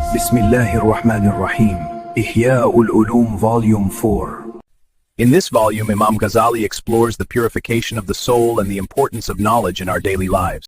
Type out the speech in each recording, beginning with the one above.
Bismillahirrahmanirrahim. Ihya'ul Ulum Volume 4. In this volume, Imam Ghazali explores the purification of the soul and the importance of knowledge in our daily lives.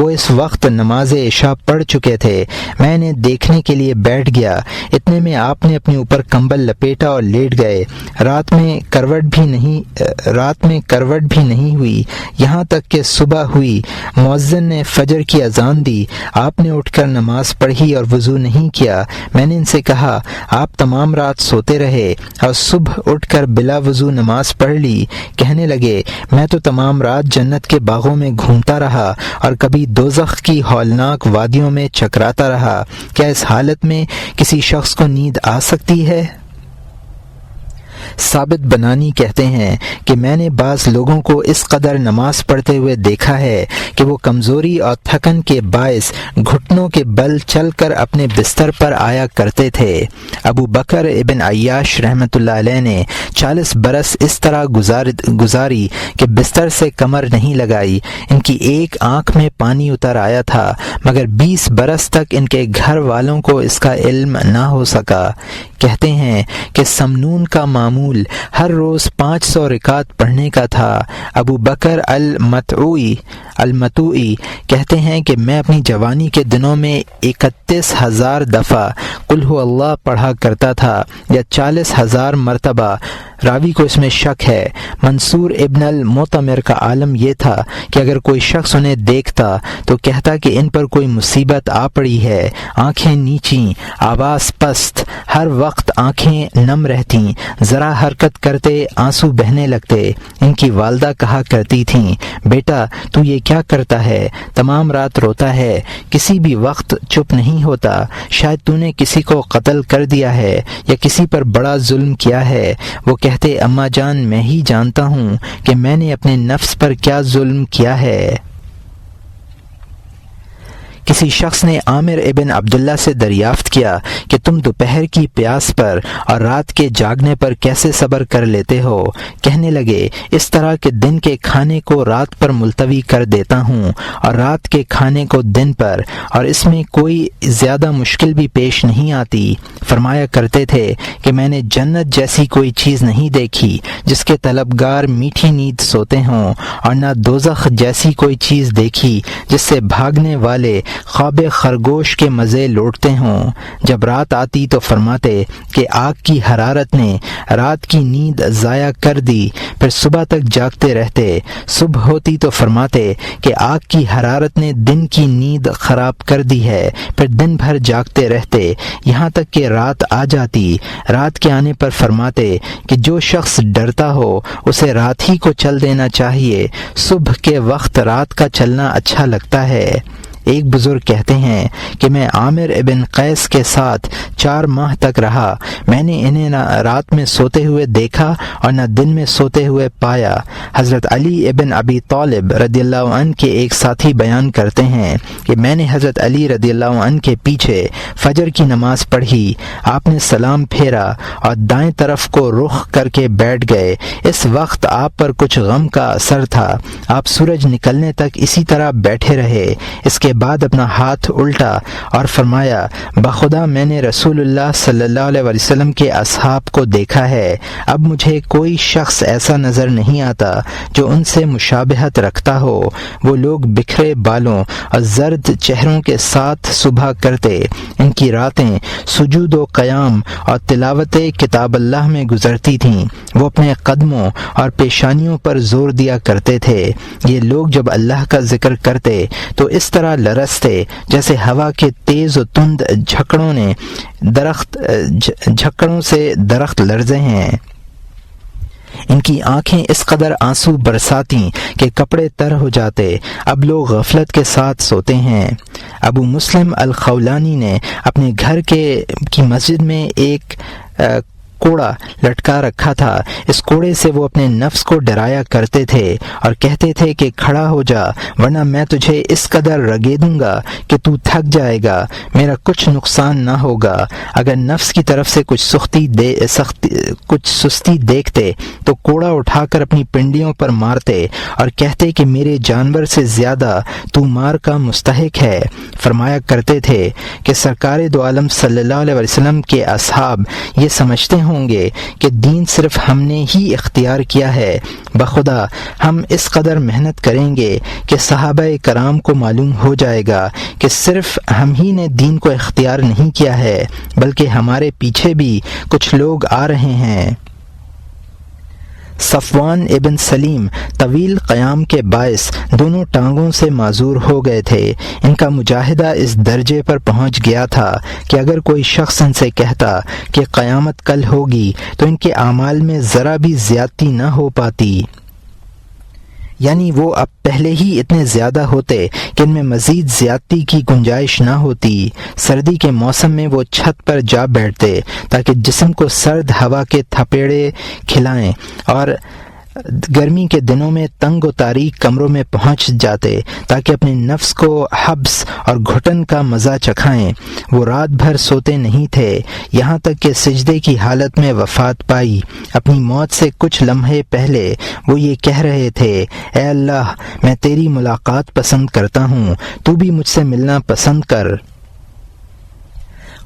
وہ اس وقت نماز عشاء پڑھ چکے تھے۔ میں نے دیکھنے کے لیے بیٹھ گیا، اتنے میں آپ نے اپنے اوپر کمبل لپیٹا اور لیٹ گئے۔ رات میں کروٹ بھی نہیں ہوئی، یہاں تک کہ صبح ہوئی۔ مؤذن نے فجر کی اذان دی، آپ نے اٹھ کر نماز پڑھی اور وضو نہیں کیا۔ میں نے ان سے کہا آپ تمام رات سوتے رہے اور صبح اٹھ کر بلا وضو نماز پڑھ لی۔ کہنے لگے میں تو تمام رات جنت کے باغوں میں گھومتا رہا اور کبھی دوزخ کی ہولناک وادیوں میں چکراتا رہا، کیا اس حالت میں کسی شخص کو نیند آ سکتی ہے؟ ثابت بنانی کہتے ہیں کہ میں نے بعض لوگوں کو اس قدر نماز پڑھتے ہوئے دیکھا ہے کہ وہ کمزوری اور تھکن کے باعث گھٹنوں کے بل چل کر اپنے بستر پر آیا کرتے تھے۔ ابو بکر ابن عیاش رحمۃ اللہ علیہ نے 40 برس اس طرح گزاری کہ بستر سے کمر نہیں لگائی۔ ان کی ایک آنکھ میں پانی اتر آیا تھا، مگر 20 برس تک ان کے گھر والوں کو اس کا علم نہ ہو سکا۔ کہتے ہیں کہ سمنون کا معمول ہر روز 500 رکعت پڑھنے کا تھا۔ ابو بکر المتوئی کہتے ہیں کہ میں اپنی جوانی کے دنوں میں 31,000 دفعہ قل هو اللہ پڑھا کرتا تھا، یا 40,000 مرتبہ۔ راوی کو اس میں شک ہے۔ منصور ابن المعتمر کا عالم یہ تھا کہ اگر کوئی شخص انہیں دیکھتا تو کہتا کہ ان پر کوئی مصیبت آ پڑی ہے۔ آنکھیں نیچیں، آواز پست، ہر وقت آنکھیں نم رہتیں، ذرا حرکت کرتے آنسو بہنے لگتے۔ ان کی والدہ کہا کرتی تھیں بیٹا تو یہ کیا کرتا ہے؟ تمام رات روتا ہے، کسی بھی وقت چپ نہیں ہوتا، شاید تو نے کسی کو قتل کر دیا ہے یا کسی پر بڑا ظلم کیا ہے۔ وہ کہتے اماں جان میں ہی جانتا ہوں کہ میں نے اپنے نفس پر کیا ظلم کیا ہے۔ کسی شخص نے عامر ابن عبداللہ سے دریافت کیا کہ تم دوپہر کی پیاس پر اور رات کے جاگنے پر کیسے صبر کر لیتے ہو؟ کہنے لگے اس طرح کہ دن کے کھانے کو رات پر ملتوی کر دیتا ہوں اور رات کے کھانے کو دن پر، اور اس میں کوئی زیادہ مشکل بھی پیش نہیں آتی۔ فرمایا کرتے تھے کہ میں نے جنت جیسی کوئی چیز نہیں دیکھی جس کے طلبگار میٹھی نیند سوتے ہوں، اور نہ دوزخ جیسی کوئی چیز دیکھی جس سے بھاگنے والے خواب خرگوش کے مزے لوٹتے ہوں۔ جب رات آتی تو فرماتے کہ آگ کی حرارت نے رات کی نیند ضائع کر دی، پھر صبح تک جاگتے رہتے۔ صبح ہوتی تو فرماتے کہ آگ کی حرارت نے دن کی نیند خراب کر دی ہے، پھر دن بھر جاگتے رہتے یہاں تک کہ رات آ جاتی۔ رات کے آنے پر فرماتے کہ جو شخص ڈرتا ہو اسے رات ہی کو چل دینا چاہیے، صبح کے وقت رات کا چلنا اچھا لگتا ہے۔ ایک بزرگ کہتے ہیں کہ میں عامر ابن قیس کے ساتھ 4 ماہ تک رہا، میں نے انہیں نہ رات میں سوتے ہوئے دیکھا اور نہ دن میں سوتے ہوئے پایا۔ حضرت علی ابن ابی طالب رضی اللہ عنہ کے ایک ساتھی بیان کرتے ہیں کہ میں نے حضرت علی رضی اللہ عنہ کے پیچھے فجر کی نماز پڑھی، آپ نے سلام پھیرا اور دائیں طرف کو رخ کر کے بیٹھ گئے۔ اس وقت آپ پر کچھ غم کا اثر تھا، آپ سورج نکلنے تک اسی طرح بیٹھے رہے۔ اس کے بعد اپنا ہاتھ الٹا اور فرمایا بخدا میں نے رسول اللہ صلی اللہ علیہ وسلم کے اصحاب کو دیکھا ہے، اب مجھے کوئی شخص ایسا نظر نہیں آتا جو ان سے مشابہت رکھتا ہو۔ وہ لوگ بکھرے بالوں اور زرد چہروں کے ساتھ صبح کرتے، ان کی راتیں سجود و قیام اور تلاوت کتاب اللہ میں گزرتی تھیں۔ وہ اپنے قدموں اور پیشانیوں پر زور دیا کرتے تھے۔ یہ لوگ جب اللہ کا ذکر کرتے تو اس طرح لرزتے جیسے ہوا کے تیز و تند جھکڑوں سے درخت لرزے ہیں۔ ان کی آنکھیں اس قدر آنسو برساتیں کہ کپڑے تر ہو جاتے۔ اب لوگ غفلت کے ساتھ سوتے ہیں۔ ابو مسلم الخولانی نے اپنے گھر کی مسجد میں ایک کوڑا لٹکا رکھا تھا۔ اس کوڑے سے وہ اپنے نفس کو ڈرایا کرتے تھے اور کہتے تھے کہ کھڑا ہو جا ورنہ میں تجھے اس قدر رگے دوں گا کہ تو تھک جائے گا، میرا کچھ نقصان نہ ہوگا۔ اگر نفس کی طرف سے کچھ سستی دیکھتے تو کوڑا اٹھا کر اپنی پنڈیوں پر مارتے اور کہتے کہ میرے جانور سے زیادہ تو مار کا مستحق ہے۔ فرمایا کرتے تھے کہ سرکار دو عالم صلی اللہ علیہ وسلم کے اصحاب یہ سمجھتے ہوں گے کہ دین صرف ہم نے ہی اختیار کیا ہے، بخدا ہم اس قدر محنت کریں گے کہ صحابہ کرام کو معلوم ہو جائے گا کہ صرف ہم ہی نے دین کو اختیار نہیں کیا ہے بلکہ ہمارے پیچھے بھی کچھ لوگ آ رہے ہیں۔ صفوان ابن سلیم طویل قیام کے باعث دونوں ٹانگوں سے معذور ہو گئے تھے۔ ان کا مجاہدہ اس درجے پر پہنچ گیا تھا کہ اگر کوئی شخص ان سے کہتا کہ قیامت کل ہوگی تو ان کے اعمال میں ذرا بھی زیادتی نہ ہو پاتی، یعنی وہ اب پہلے ہی اتنے زیادہ ہوتے کہ ان میں مزید زیادتی کی گنجائش نہ ہوتی۔ سردی کے موسم میں وہ چھت پر جا بیٹھتے تاکہ جسم کو سرد ہوا کے تھپیڑے کھلائیں، اور گرمی کے دنوں میں تنگ و تاریک کمروں میں پہنچ جاتے تاکہ اپنے نفس کو حبس اور گھٹن کا مزہ چکھائیں۔ وہ رات بھر سوتے نہیں تھے، یہاں تک کہ سجدے کی حالت میں وفات پائی۔ اپنی موت سے کچھ لمحے پہلے وہ یہ کہہ رہے تھے، اے اللہ، میں تیری ملاقات پسند کرتا ہوں، تو بھی مجھ سے ملنا پسند کر۔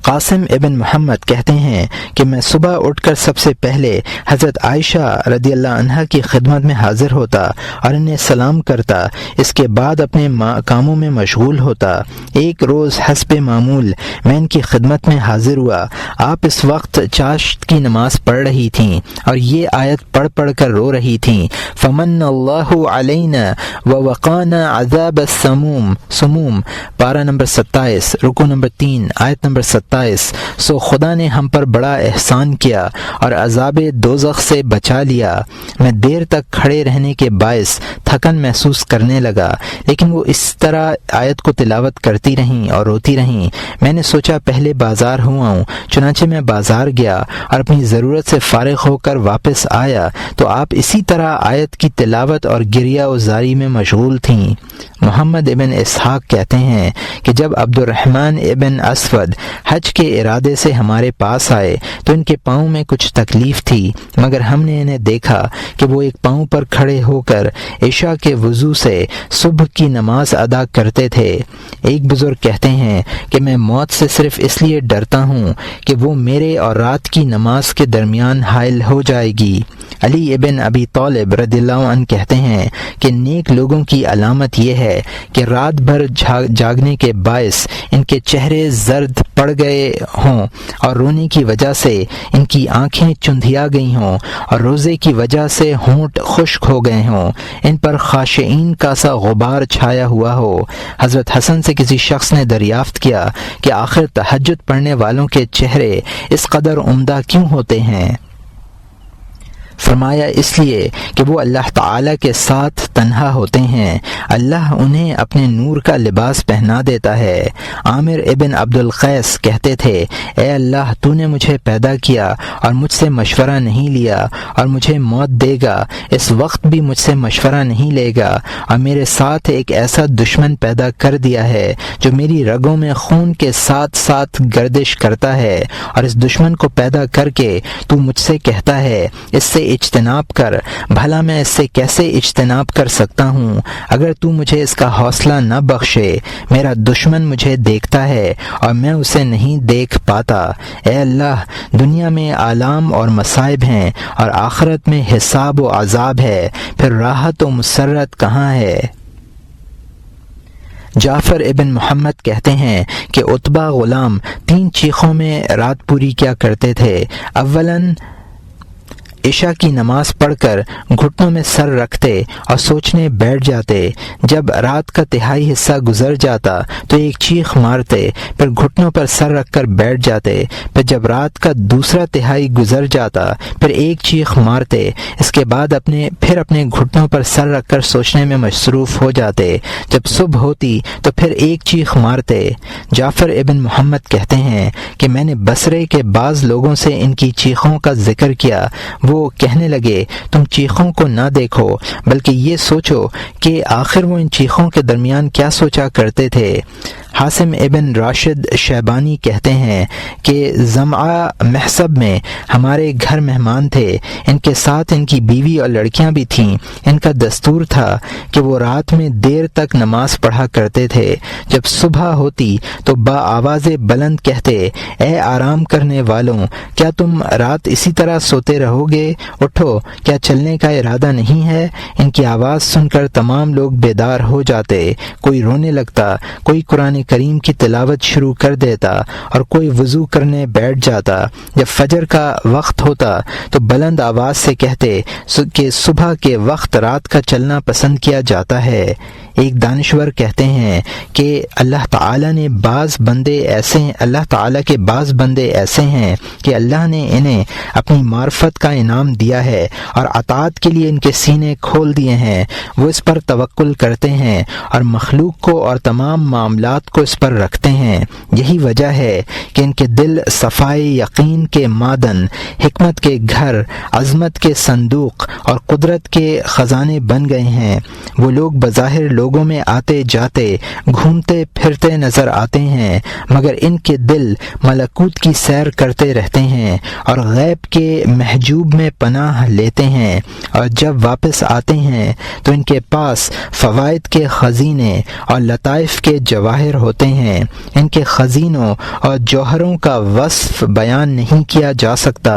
قاسم ابن محمد کہتے ہیں کہ میں صبح اٹھ کر سب سے پہلے حضرت عائشہ رضی اللہ عنہا کی خدمت میں حاضر ہوتا اور انہیں سلام کرتا، اس کے بعد اپنے کاموں میں مشغول ہوتا۔ ایک روز حسب معمول میں ان کی خدمت میں حاضر ہوا۔ آپ اس وقت چاشت کی نماز پڑھ رہی تھیں اور یہ آیت پڑھ پڑھ کر رو رہی تھیں، فمن اللہ علینا ووقانا عذاب السموم، پارہ نمبر 27، رکوع نمبر 3، آیت نمبر 27۔ سو خدا نے ہم پر بڑا احسان کیا اور عذاب دوزخ سے بچا لیا۔ میں دیر تک کھڑے رہنے کے باعث تھکن محسوس کرنے لگا، لیکن وہ اس طرح آیت کو تلاوت کرتی رہیں اور روتی رہیں۔ میں نے سوچا پہلے بازار ہوا ہوں، چنانچہ میں بازار گیا اور اپنی ضرورت سے فارغ ہو کر واپس آیا تو آپ اسی طرح آیت کی تلاوت اور گریہ و زاری میں مشغول تھیں۔ محمد ابن اسحاق کہتے ہیں کہ جب عبد الرحمن ابن اسود حج کے ارادے سے ہمارے پاس آئے تو ان کے پاؤں میں کچھ تکلیف تھی، مگر ہم نے انہیں دیکھا کہ وہ ایک پاؤں پر کھڑے ہو کر عشاء کے وضو سے صبح کی نماز ادا کرتے تھے۔ ایک بزرگ کہتے ہیں کہ میں موت سے صرف اس لیے ڈرتا ہوں کہ وہ میرے اور رات کی نماز کے درمیان حائل ہو جائے گی۔ علی ابن ابی طالب رضی اللہ عنہ کہتے ہیں کہ نیک لوگوں کی علامت یہ ہے کہ رات بھر جاگنے کے باعث ان کے چہرے زرد پڑ گئے ہوں اور رونے کی وجہ سے ان کی آنکھیں چندھیا گئی ہوں اور روزے کی وجہ سے ہونٹ خشک ہو گئے ہوں، ان پر خاشعین کا سا غبار چھایا ہوا ہو۔ حضرت حسن سے کسی شخص نے دریافت کیا کہ آخر تہجد پڑھنے والوں کے چہرے اس قدر عمدہ کیوں ہوتے ہیں؟ فرمایا اس لیے کہ وہ اللہ تعالیٰ کے ساتھ تنہا ہوتے ہیں، اللہ انہیں اپنے نور کا لباس پہنا دیتا ہے۔ عامر ابن عبد القیس کہتے تھے، اے اللہ، تو نے مجھے پیدا کیا اور مجھ سے مشورہ نہیں لیا اور مجھے موت دے گا، اس وقت بھی مجھ سے مشورہ نہیں لے گا، اور میرے ساتھ ایک ایسا دشمن پیدا کر دیا ہے جو میری رگوں میں خون کے ساتھ ساتھ گردش کرتا ہے، اور اس دشمن کو پیدا کر کے تو مجھ سے کہتا ہے اس سے اجتناب کر، بھلا میں اس سے کیسے اجتناب کر سکتا ہوں؟ اگر تو مجھے اس کا حوصلہ نہ بخشے، میرا دشمن مجھے دیکھتا ہے اور میں اسے نہیں دیکھ پاتا۔ اے اللہ، دنیا میں آلام اور مصائب ہیں اور آخرت میں حساب و عذاب ہے، پھر راحت و مسرت کہاں ہے؟ جعفر ابن محمد کہتے ہیں کہ عتبہ غلام 3 چیخوں میں رات پوری کیا کرتے تھے۔ اولاً عشاء کی نماز پڑھ کر گھٹنوں میں سر رکھتے اور سوچنے بیٹھ جاتے، جب رات کا تہائی حصہ گزر جاتا تو ایک چیخ مارتے، پھر گھٹنوں پر سر رکھ کر بیٹھ جاتے، پھر جب رات کا دوسرا تہائی گزر جاتا پھر ایک چیخ مارتے، اس کے بعد پھر اپنے گھٹنوں پر سر رکھ کر سوچنے میں مصروف ہو جاتے، جب صبح ہوتی تو پھر ایک چیخ مارتے۔ جعفر ابن محمد کہتے ہیں کہ میں نے بصرے کے بعض لوگوں سے ان کی چیخوں کا ذکر کیا، وہ کہنے لگے تم چیخوں کو نہ دیکھو بلکہ یہ سوچو کہ آخر وہ ان چیخوں کے درمیان کیا سوچا کرتے تھے۔ حاسم ابن راشد شیبانی کہتے ہیں کہ زمعہ محسب میں ہمارے گھر مہمان تھے، ان کے ساتھ ان کی بیوی اور لڑکیاں بھی تھیں۔ ان کا دستور تھا کہ وہ رات میں دیر تک نماز پڑھا کرتے تھے۔ جب صبح ہوتی تو با آواز بلند کہتے، اے آرام کرنے والوں، کیا تم رات اسی طرح سوتے رہو گے؟ اٹھو، کیا چلنے کا ارادہ نہیں ہے؟ ان کی آواز سن کر تمام لوگ بیدار ہو جاتے، کوئی رونے لگتا، کوئی قرآن کریم کی تلاوت شروع کر دیتا اور کوئی وضو کرنے بیٹھ جاتا۔ جب فجر کا وقت ہوتا تو بلند آواز سے کہتے کہ صبح کے وقت رات کا چلنا پسند کیا جاتا ہے۔ ایک دانشور کہتے ہیں کہ اللہ تعالیٰ کے بعض بندے ایسے ہیں کہ اللہ نے انہیں اپنی معرفت کا انعام دیا ہے اور اطاعت کے لیے ان کے سینے کھول دیے ہیں۔ وہ اس پر توکل کرتے ہیں اور مخلوق کو اور تمام معاملات کو اس پر رکھتے ہیں۔ یہی وجہ ہے کہ ان کے دل صفائے یقین کے معدن، حکمت کے گھر، عظمت کے صندوق اور قدرت کے خزانے بن گئے ہیں۔ وہ لوگ بظاہر لوگوں میں آتے جاتے، گھومتے پھرتے نظر آتے ہیں، مگر ان کے دل ملکوت کی سیر کرتے رہتے ہیں اور غیب کے محجوب میں پناہ لیتے ہیں، اور جب واپس آتے ہیں تو ان کے پاس فوائد کے خزینے اور لطائف کے جواہر ہوتے ہیں۔ ان کے خزینوں اور جوہروں کا وصف بیان نہیں کیا جا سکتا۔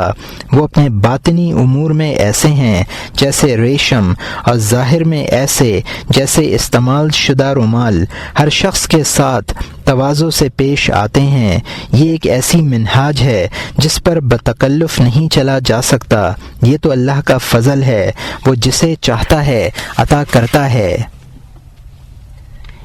وہ اپنے باطنی امور میں ایسے ہیں جیسے ریشم، اور ظاہر میں ایسے جیسے استعمال شدہ رومال، ہر شخص کے ساتھ تواضع سے پیش آتے ہیں۔ یہ ایک ایسی منہاج ہے جس پر بتکلف نہیں چلا جا سکتا۔ یہ تو اللہ کا فضل ہے، وہ جسے چاہتا ہے عطا کرتا ہے۔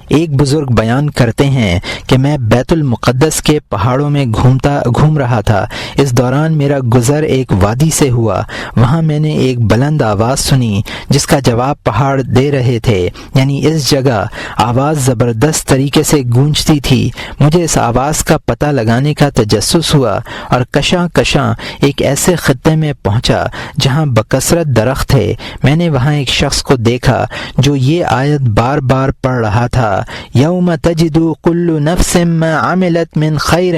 ایک بزرگ بیان کرتے ہیں کہ میں بیت المقدس کے پہاڑوں میں گھوم رہا تھا۔ اس دوران میرا گزر ایک وادی سے ہوا۔ وہاں میں نے ایک بلند آواز سنی جس کا جواب پہاڑ دے رہے تھے، یعنی اس جگہ آواز زبردست طریقے سے گونجتی تھی۔ مجھے اس آواز کا پتہ لگانے کا تجسس ہوا اور کشاں کشاں ایک ایسے خطے میں پہنچا جہاں بکثرت درخت تھے۔ میں نے وہاں ایک شخص کو دیکھا جو یہ آیت بار بار پڑھ رہا تھا، یوم تجد کل نفس ما عملت من خیر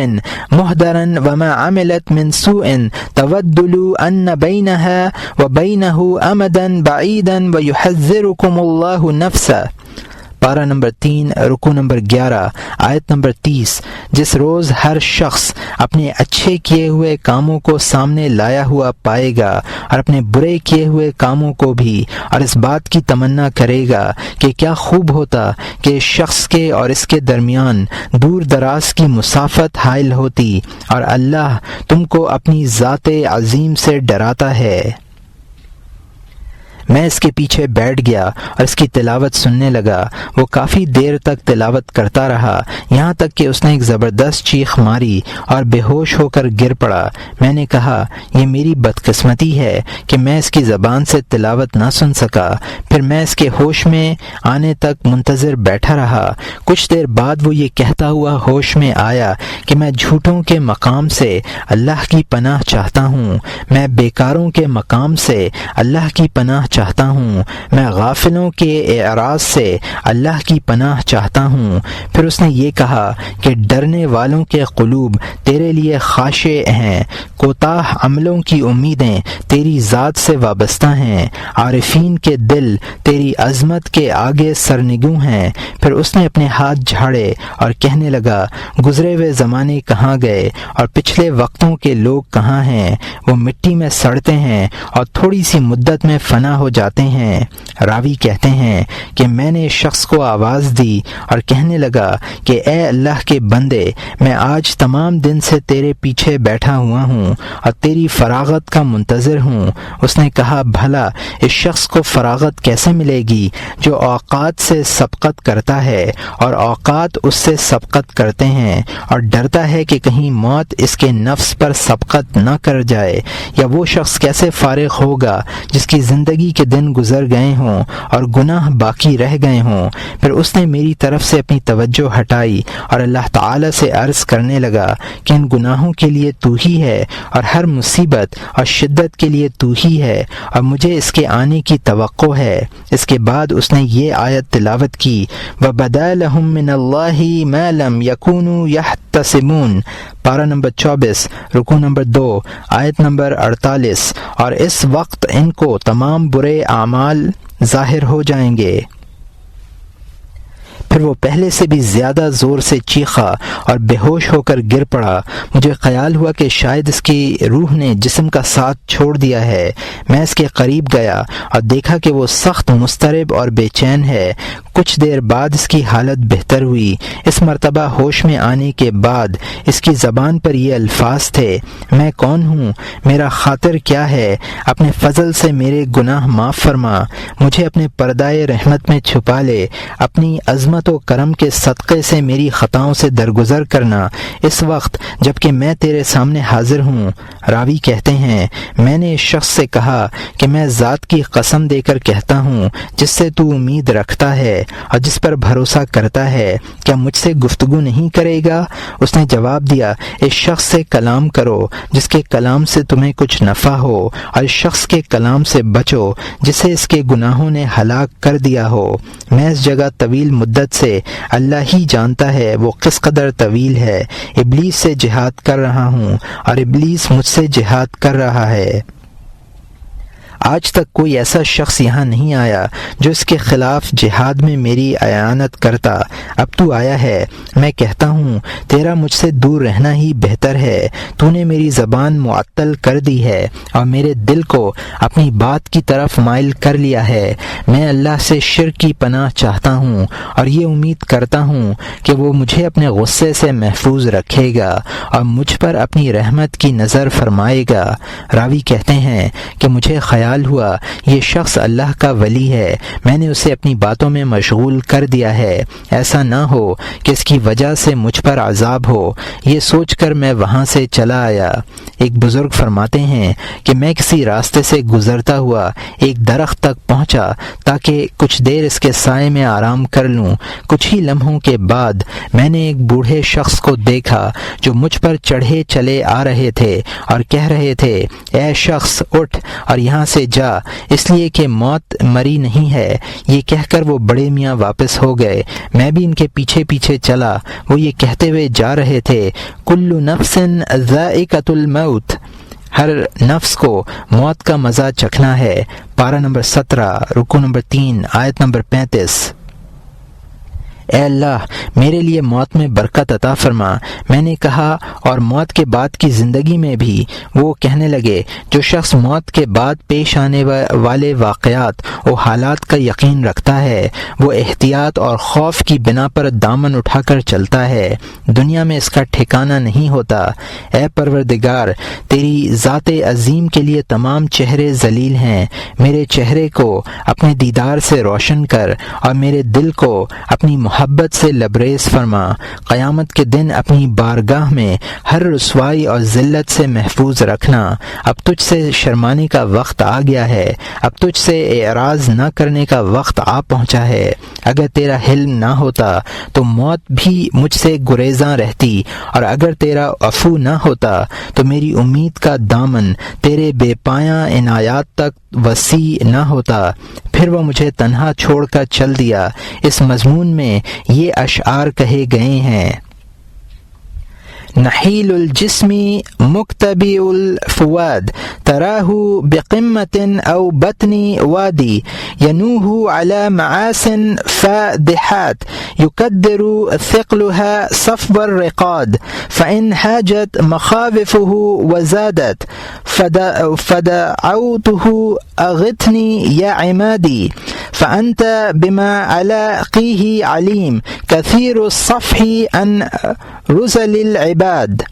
محضرا وما عملت من سوء تود لو ان بینها وبینه امدا بعیدا ویحذرکم اللہ نفسا۔ پارہ نمبر 3 رکوع نمبر 11 آیت نمبر 30۔ جس روز ہر شخص اپنے اچھے کیے ہوئے کاموں کو سامنے لایا ہوا پائے گا اور اپنے برے کیے ہوئے کاموں کو بھی، اور اس بات کی تمنا کرے گا کہ کیا خوب ہوتا کہ اس شخص کے اور اس کے درمیان دور دراز کی مسافت حائل ہوتی، اور اللہ تم کو اپنی ذات عظیم سے ڈراتا ہے۔ میں اس کے پیچھے بیٹھ گیا اور اس کی تلاوت سننے لگا۔ وہ کافی دیر تک تلاوت کرتا رہا، یہاں تک کہ اس نے ایک زبردست چیخ ماری اور بے ہوش ہو کر گر پڑا۔ میں نے کہا یہ میری بدقسمتی ہے کہ میں اس کی زبان سے تلاوت نہ سن سکا۔ پھر میں اس کے ہوش میں آنے تک منتظر بیٹھا رہا۔ کچھ دیر بعد وہ یہ کہتا ہوا ہوش میں آیا کہ میں جھوٹوں کے مقام سے اللہ کی پناہ چاہتا ہوں، میں بیکاروں کے مقام سے اللہ کی پناہ چاہتا ہوں، میں غافلوں کے اعراض سے اللہ کی پناہ چاہتا ہوں۔ پھر اس نے یہ کہا کہ ڈرنے والوں کے قلوب تیرے لیے خاشع ہیں، کوتاہ عملوں کی امیدیں تیری ذات سے وابستہ ہیں، عارفین کے دل تیری عظمت کے آگے سرنگوں ہیں۔ پھر اس نے اپنے ہاتھ جھاڑے اور کہنے لگا، گزرے ہوئے زمانے کہاں گئے اور پچھلے وقتوں کے لوگ کہاں ہیں؟ وہ مٹی میں سڑتے ہیں اور تھوڑی سی مدت میں فنا ہو جاتے ہیں۔ راوی کہتے ہیں کہ میں نے شخص کو آواز دی اور کہنے لگا کہ اے اللہ کے بندے، میں آج تمام دن سے تیرے پیچھے بیٹھا ہوا ہوں اور تیری فراغت کا منتظر ہوں۔ اس نے کہا بھلا اس شخص کو فراغت کیسے ملے گی جو اوقات سے سبقت کرتا ہے اور اوقات اس سے سبقت کرتے ہیں، اور ڈرتا ہے کہ کہیں موت اس کے نفس پر سبقت نہ کر جائے؟ یا وہ شخص کیسے فارغ ہوگا جس کی زندگی کے دن گزر گئے ہوں ہوں اور گناہ باقی رہ گئے ہوں۔ پھر اس نے میری طرف سے اپنی توجہ ہٹائی اور اللہ تعالی سے عرض کرنے لگا کہ ان گناہوں کے لیے تو ہی ہے اور ہر مصیبت اور شدت کے لیے تو ہی ہے اور مجھے اس کے آنے کی توقع ہے۔ اس کے بعد اس نے یہ آیت تلاوت کی وَبَدَا لَهُم مِّنَ اللَّهِ مَا لَمْ يَكُونُوا يَحْتَسِبُونَ، پارہ نمبر 24، رکوع نمبر 2، آیت نمبر 48۔ اور اس وقت ان کو تمام برے اعمال ظاہر ہو جائیں گے۔ پھر وہ پہلے سے بھی زیادہ زور سے چیخا اور بے ہوش ہو کر گر پڑا۔ مجھے خیال ہوا کہ شاید اس کی روح نے جسم کا ساتھ چھوڑ دیا ہے۔ میں اس کے قریب گیا اور دیکھا کہ وہ سخت مضطرب اور بے چین ہے۔ کچھ دیر بعد اس کی حالت بہتر ہوئی۔ اس مرتبہ ہوش میں آنے کے بعد اس کی زبان پر یہ الفاظ تھے، میں کون ہوں، میرا خاطر کیا ہے، اپنے فضل سے میرے گناہ معاف فرما، مجھے اپنے پردائے رحمت میں چھپا لے، اپنی عظمت و کرم کے صدقے سے میری خطاؤں سے درگزر کرنا اس وقت جب کہ میں تیرے سامنے حاضر ہوں۔ راوی کہتے ہیں میں نے اس شخص سے کہا کہ میں ذات کی قسم دے کر کہتا ہوں جس سے تو امید رکھتا ہے اور جس پر بھروسہ کرتا ہے، کیا مجھ سے گفتگو نہیں کرے گا؟ اس نے جواب دیا اس شخص سے کلام کرو جس کے کلام سے تمہیں کچھ نفع ہو اور اس شخص کے کلام سے بچو جسے اس کے گناہوں نے ہلاک کر دیا ہو۔ میں اس جگہ طویل مدت سے اللہ ہی جانتا ہے وہ کس قدر طویل ہے، ابلیس سے جہاد کر رہا ہوں اور ابلیس مجھ سے جہاد کر رہا ہے۔ آج تک کوئی ایسا شخص یہاں نہیں آیا جو اس کے خلاف جہاد میں میری اعانت کرتا۔ اب تو آیا ہے، میں کہتا ہوں تیرا مجھ سے دور رہنا ہی بہتر ہے۔ تو نے میری زبان معطل کر دی ہے اور میرے دل کو اپنی بات کی طرف مائل کر لیا ہے۔ میں اللہ سے شرک کی پناہ چاہتا ہوں اور یہ امید کرتا ہوں کہ وہ مجھے اپنے غصے سے محفوظ رکھے گا اور مجھ پر اپنی رحمت کی نظر فرمائے گا۔ راوی کہتے ہیں کہ مجھے خیال ہوا یہ شخص اللہ کا ولی ہے، میں نے اسے اپنی باتوں میں مشغول کر دیا ہے، ایسا نہ ہو کہ اس کی وجہ سے مجھ پر عذاب ہو۔ یہ سوچ کر میں وہاں سے چلا آیا۔ ایک بزرگ فرماتے ہیں کہ میں کسی راستے سے گزرتا ہوا ایک درخت تک پہنچا تاکہ کچھ دیر اس کے سائے میں آرام کر لوں۔ کچھ ہی لمحوں کے بعد میں نے ایک بوڑھے شخص کو دیکھا جو مجھ پر چڑھے چلے آ رہے تھے اور کہہ رہے تھے اے شخص اٹھ اور یہاں سے جا، اس لیے کہ موت مری نہیں ہے۔ یہ کہہ کر وہ بڑے میاں واپس ہو گئے۔ میں بھی ان کے پیچھے پیچھے چلا۔ وہ یہ کہتے ہوئے جا رہے تھے کل نفس ذائقۃ الموت، ہر نفس کو موت کا مزہ چکھنا ہے۔ پارہ نمبر 17، رکوع نمبر 3، آیت نمبر 35۔ اے اللہ میرے لیے موت میں برکت عطا فرما۔ میں نے کہا اور موت کے بعد کی زندگی میں بھی؟ وہ کہنے لگے جو شخص موت کے بعد پیش آنے والے واقعات و حالات کا یقین رکھتا ہے وہ احتیاط اور خوف کی بنا پر دامن اٹھا کر چلتا ہے، دنیا میں اس کا ٹھکانہ نہیں ہوتا۔ اے پروردگار تیری ذات عظیم کے لیے تمام چہرے ذلیل ہیں، میرے چہرے کو اپنے دیدار سے روشن کر اور میرے دل کو اپنی محبت سے لبریز فرما۔ قیامت کے دن اپنی بارگاہ میں ہر رسوائی اور ذلت سے محفوظ رکھنا۔ اب تجھ سے شرمانے کا وقت آ گیا ہے، اب تجھ سے اعراض نہ کرنے کا وقت آ پہنچا ہے۔ اگر تیرا حلم نہ ہوتا تو موت بھی مجھ سے گریزاں رہتی، اور اگر تیرا عفو نہ ہوتا تو میری امید کا دامن تیرے بے پایاں عنایات تک وسیع نہ ہوتا۔ پھر وہ مجھے تنہا چھوڑ کر چل دیا۔ اس مضمون میں یہ اشعار کہے گئے ہیں نحیل الجسم مکتبی الفواد تراہ بقمت او بطن وادی ینوح على معاس فادحات يقدر ثقلها صفو الرقاد فإن حاجت مخاوفه وزادت فدعوته أغثني يا عمادي فأنت بما علاقيه عليم كثير الصفح عن رذل العباد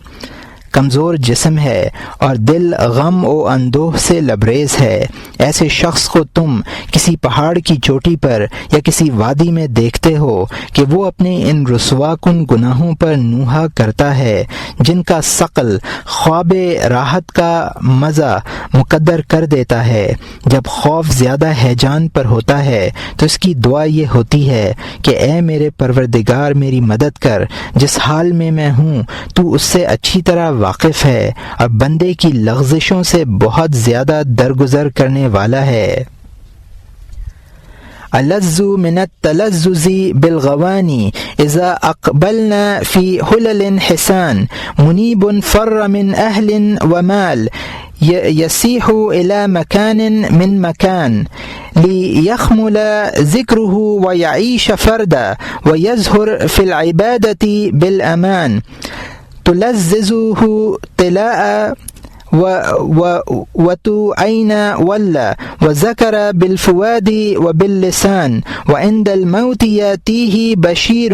کمزور جسم ہے اور دل غم و اندوہ سے لبریز ہے۔ ایسے شخص کو تم کسی پہاڑ کی چوٹی پر یا کسی وادی میں دیکھتے ہو کہ وہ اپنے ان رسوا کن گناہوں پر نوحہ کرتا ہے جن کا ثقل خواب راحت کا مزہ مقدر کر دیتا ہے۔ جب خوف زیادہ ہیجان پر ہوتا ہے تو اس کی دعا یہ ہوتی ہے کہ اے میرے پروردگار میری مدد کر، جس حال میں ہوں تو اس سے اچھی طرح واقف ہے اور بندے کی لغزشوں سے بہت زیادہ درگزر کرنے والا ہے۔ الذ من التلذذ بالغواني اذا اقبلنا في حلل حسان منيب فر من اهل ومال يسيح الى مكان من مكان ليخمل ذكره ويعيش فردا ويزهر في العبادة بالامان تلذذه طلاء وتعين ولا وذكر بالفؤاد وباللسان وعند الموت يأتيه بشير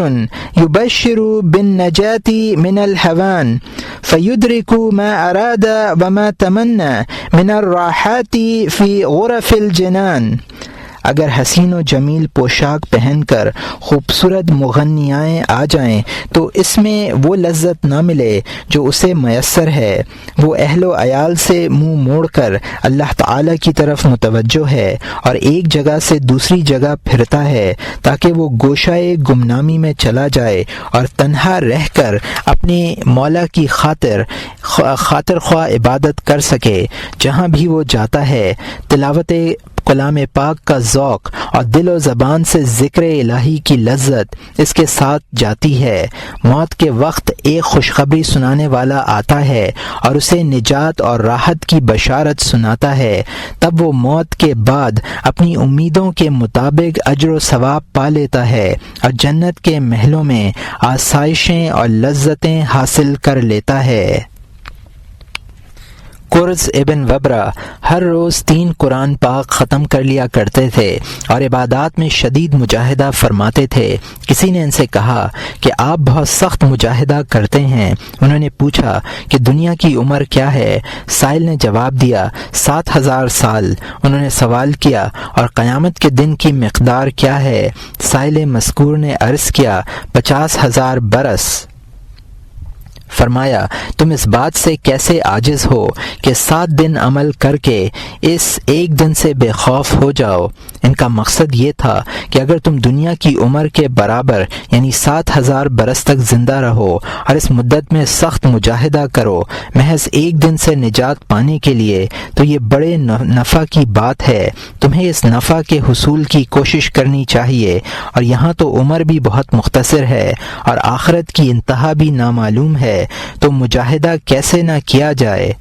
يبشر بالنجاة من الهوان فيدرك ما أراد وما تمنى من الراحات في غرف الجنان۔ اگر حسین و جمیل پوشاک پہن کر خوبصورت مغنیائیں آ جائیں تو اس میں وہ لذت نہ ملے جو اسے میسر ہے۔ وہ اہل و عیال سے منہ موڑ کر اللہ تعالی کی طرف متوجہ ہے اور ایک جگہ سے دوسری جگہ پھرتا ہے تاکہ وہ گوشۂ گمنامی میں چلا جائے اور تنہا رہ کر اپنے مولا کی خاطر خواہ عبادت کر سکے۔ جہاں بھی وہ جاتا ہے تلاوت کلام پاک کا ذوق اور دل و زبان سے ذکر الہی کی لذت اس کے ساتھ جاتی ہے۔ موت کے وقت ایک خوشخبری سنانے والا آتا ہے اور اسے نجات اور راحت کی بشارت سناتا ہے، تب وہ موت کے بعد اپنی امیدوں کے مطابق اجر و ثواب پا لیتا ہے اور جنت کے محلوں میں آسائشیں اور لذتیں حاصل کر لیتا ہے۔ قرظ ابن وبرہ ہر روز 3 قرآن پاک ختم کر لیا کرتے تھے اور عبادات میں شدید مجاہدہ فرماتے تھے۔ کسی نے ان سے کہا کہ آپ بہت سخت مجاہدہ کرتے ہیں۔ انہوں نے پوچھا کہ دنیا کی عمر کیا ہے؟ سائل نے جواب دیا 7000 سال۔ انہوں نے سوال کیا اور قیامت کے دن کی مقدار کیا ہے؟ سائل مذکور نے عرض کیا 50,000 برس۔ فرمایا تم اس بات سے کیسے عاجز ہو کہ 7 دن عمل کر کے اس ایک دن سے بے خوف ہو جاؤ؟ ان کا مقصد یہ تھا کہ اگر تم دنیا کی عمر کے برابر یعنی 7000 برس تک زندہ رہو اور اس مدت میں سخت مجاہدہ کرو محض ایک دن سے نجات پانے کے لیے تو یہ بڑے نفع کی بات ہے۔ تمہیں اس نفع کے حصول کی کوشش کرنی چاہیے، اور یہاں تو عمر بھی بہت مختصر ہے اور آخرت کی انتہا بھی نامعلوم ہے، تو مجاہدہ کیسے نہ کیا جائے؟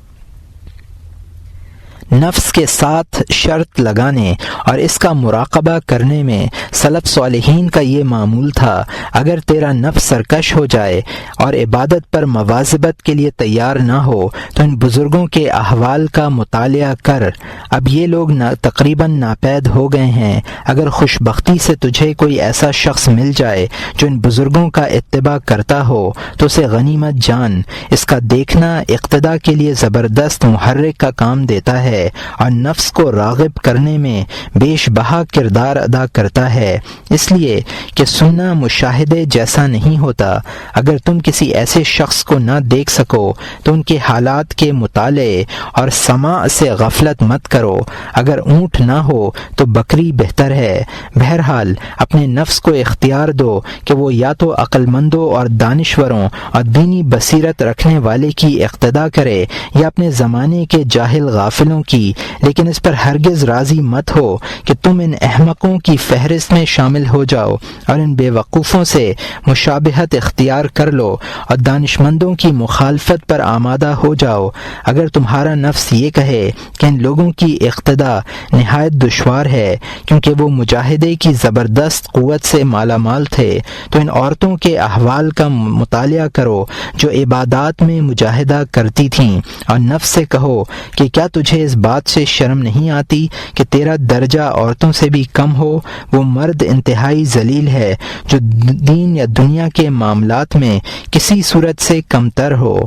نفس کے ساتھ شرط لگانے اور اس کا مراقبہ کرنے میں سلف صالحین کا یہ معمول تھا۔ اگر تیرا نفس سرکش ہو جائے اور عبادت پر مواظبت کے لیے تیار نہ ہو تو ان بزرگوں کے احوال کا مطالعہ کر۔ اب یہ لوگ تقریباً ناپید ہو گئے ہیں۔ اگر خوش بختی سے تجھے کوئی ایسا شخص مل جائے جو ان بزرگوں کا اتباع کرتا ہو تو اسے غنیمت جان۔ اس کا دیکھنا اقتداء کے لیے زبردست محرک کا کام دیتا ہے اور نفس کو راغب کرنے میں بیش بہا کردار ادا کرتا ہے، اس لیے کہ سننا مشاہدے جیسا نہیں ہوتا۔ اگر تم کسی ایسے شخص کو نہ دیکھ سکو تو ان کے حالات کے مطالعے اور سماع سے غفلت مت کرو۔ اگر اونٹ نہ ہو تو بکری بہتر ہے۔ بہرحال اپنے نفس کو اختیار دو کہ وہ یا تو عقل مندوں اور دانشوروں اور دینی بصیرت رکھنے والے کی اقتداء کرے یا اپنے زمانے کے جاہل غافلوں کی، لیکن اس پر ہرگز راضی مت ہو کہ تم ان احمقوں کی فہرست میں شامل ہو جاؤ اور ان بے وقوفوں سے مشابہت اختیار کر لو اور دانشمندوں کی مخالفت پر آمادہ ہو جاؤ۔ اگر تمہارا نفس یہ کہے کہ ان لوگوں کی اقتداء نہایت دشوار ہے کیونکہ وہ مجاہدے کی زبردست قوت سے مالا مال تھے، تو ان عورتوں کے احوال کا مطالعہ کرو جو عبادات میں مجاہدہ کرتی تھیں، اور نفس سے کہو کہ کیا تجھے اس بات سے شرم نہیں آتی کہ تیرا درجہ عورتوں سے بھی کم ہو؟ وہ مرد انتہائی ذلیل ہے جو دین یا دنیا کے معاملات میں کسی صورت سے کمتر ہو۔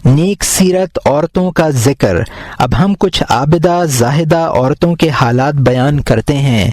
نیک سیرت عورتوں کا ذکر۔ اب ہم کچھ عابدہ زاہدہ عورتوں کے حالات بیان کرتے ہیں۔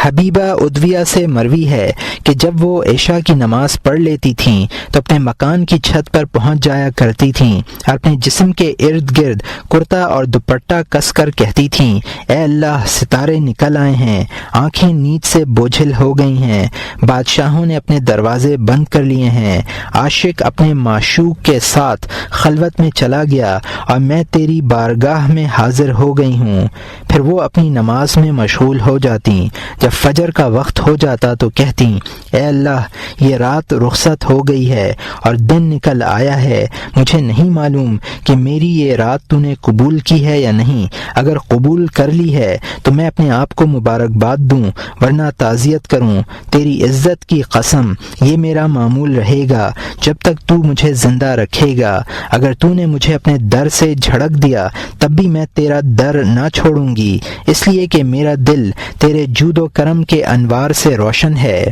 حبیبہ ادویہ سے مروی ہے کہ جب وہ عشاء کی نماز پڑھ لیتی تھیں تو اپنے مکان کی چھت پر پہنچ جایا کرتی تھیں اور اپنے جسم کے ارد گرد کرتا اور دوپٹہ کس کر کہتی تھیں، اے اللہ، ستارے نکل آئے ہیں، آنکھیں نیند سے بوجھل ہو گئی ہیں، بادشاہوں نے اپنے دروازے بند کر لیے ہیں، عاشق اپنے معشوق کے ساتھ خلوت میں چلا گیا اور میں تیری بارگاہ میں حاضر ہو گئی ہوں۔ پھر وہ اپنی نماز میں مشغول ہو جاتیں۔ جب فجر کا وقت ہو جاتا تو کہتیں، اے اللہ، یہ رات رخصت ہو گئی ہے اور دن نکل آیا ہے، مجھے نہیں معلوم کہ میری یہ رات تو نے قبول کی ہے یا نہیں، اگر قبول کر لی ہے تو میں اپنے آپ کو مبارکباد دوں ورنہ تعزیت کروں، تیری عزت کی قسم یہ میرا معمول رہے گا جب تک تو مجھے زندہ رکھے گا، اگر تو نے مجھے اپنے در سے جھڑک دیا تب بھی میں تیرا در نہ چھوڑوں گی، اس لیے کہ میرا دل تیرے جود و کرم کے انوار سے روشن ہے۔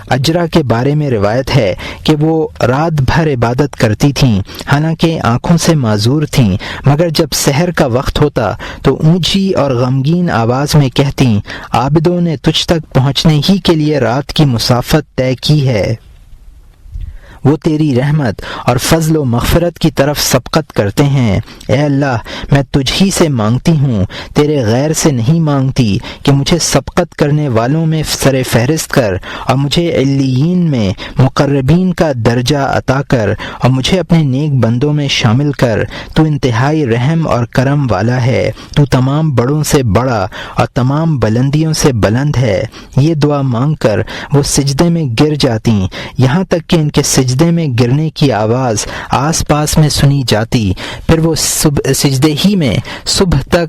اجرا کے بارے میں روایت ہے کہ وہ رات بھر عبادت کرتی تھیں، حالانکہ آنکھوں سے معذور تھیں، مگر جب سحر کا وقت ہوتا تو اونچی اور غمگین آواز میں کہتیں، عابدوں نے تجھ تک پہنچنے ہی کے لیے رات کی مسافت طے کی ہے، وہ تیری رحمت اور فضل و مغفرت کی طرف سبقت کرتے ہیں۔ اے اللہ، میں تجھ ہی سے مانگتی ہوں، تیرے غیر سے نہیں مانگتی کہ مجھے سبقت کرنے والوں میں سر فہرست کر اور مجھے علیین میں مقربین کا درجہ عطا کر اور مجھے اپنے نیک بندوں میں شامل کر۔ تو انتہائی رحم اور کرم والا ہے، تو تمام بڑوں سے بڑا اور تمام بلندیوں سے بلند ہے۔ یہ دعا مانگ کر وہ سجدے میں گر جاتیں، یہاں تک کہ ان کے سجدے میں گرنے کی آواز آس پاس میں سنی جاتی، پھر وہ سجدے ہی میں صبح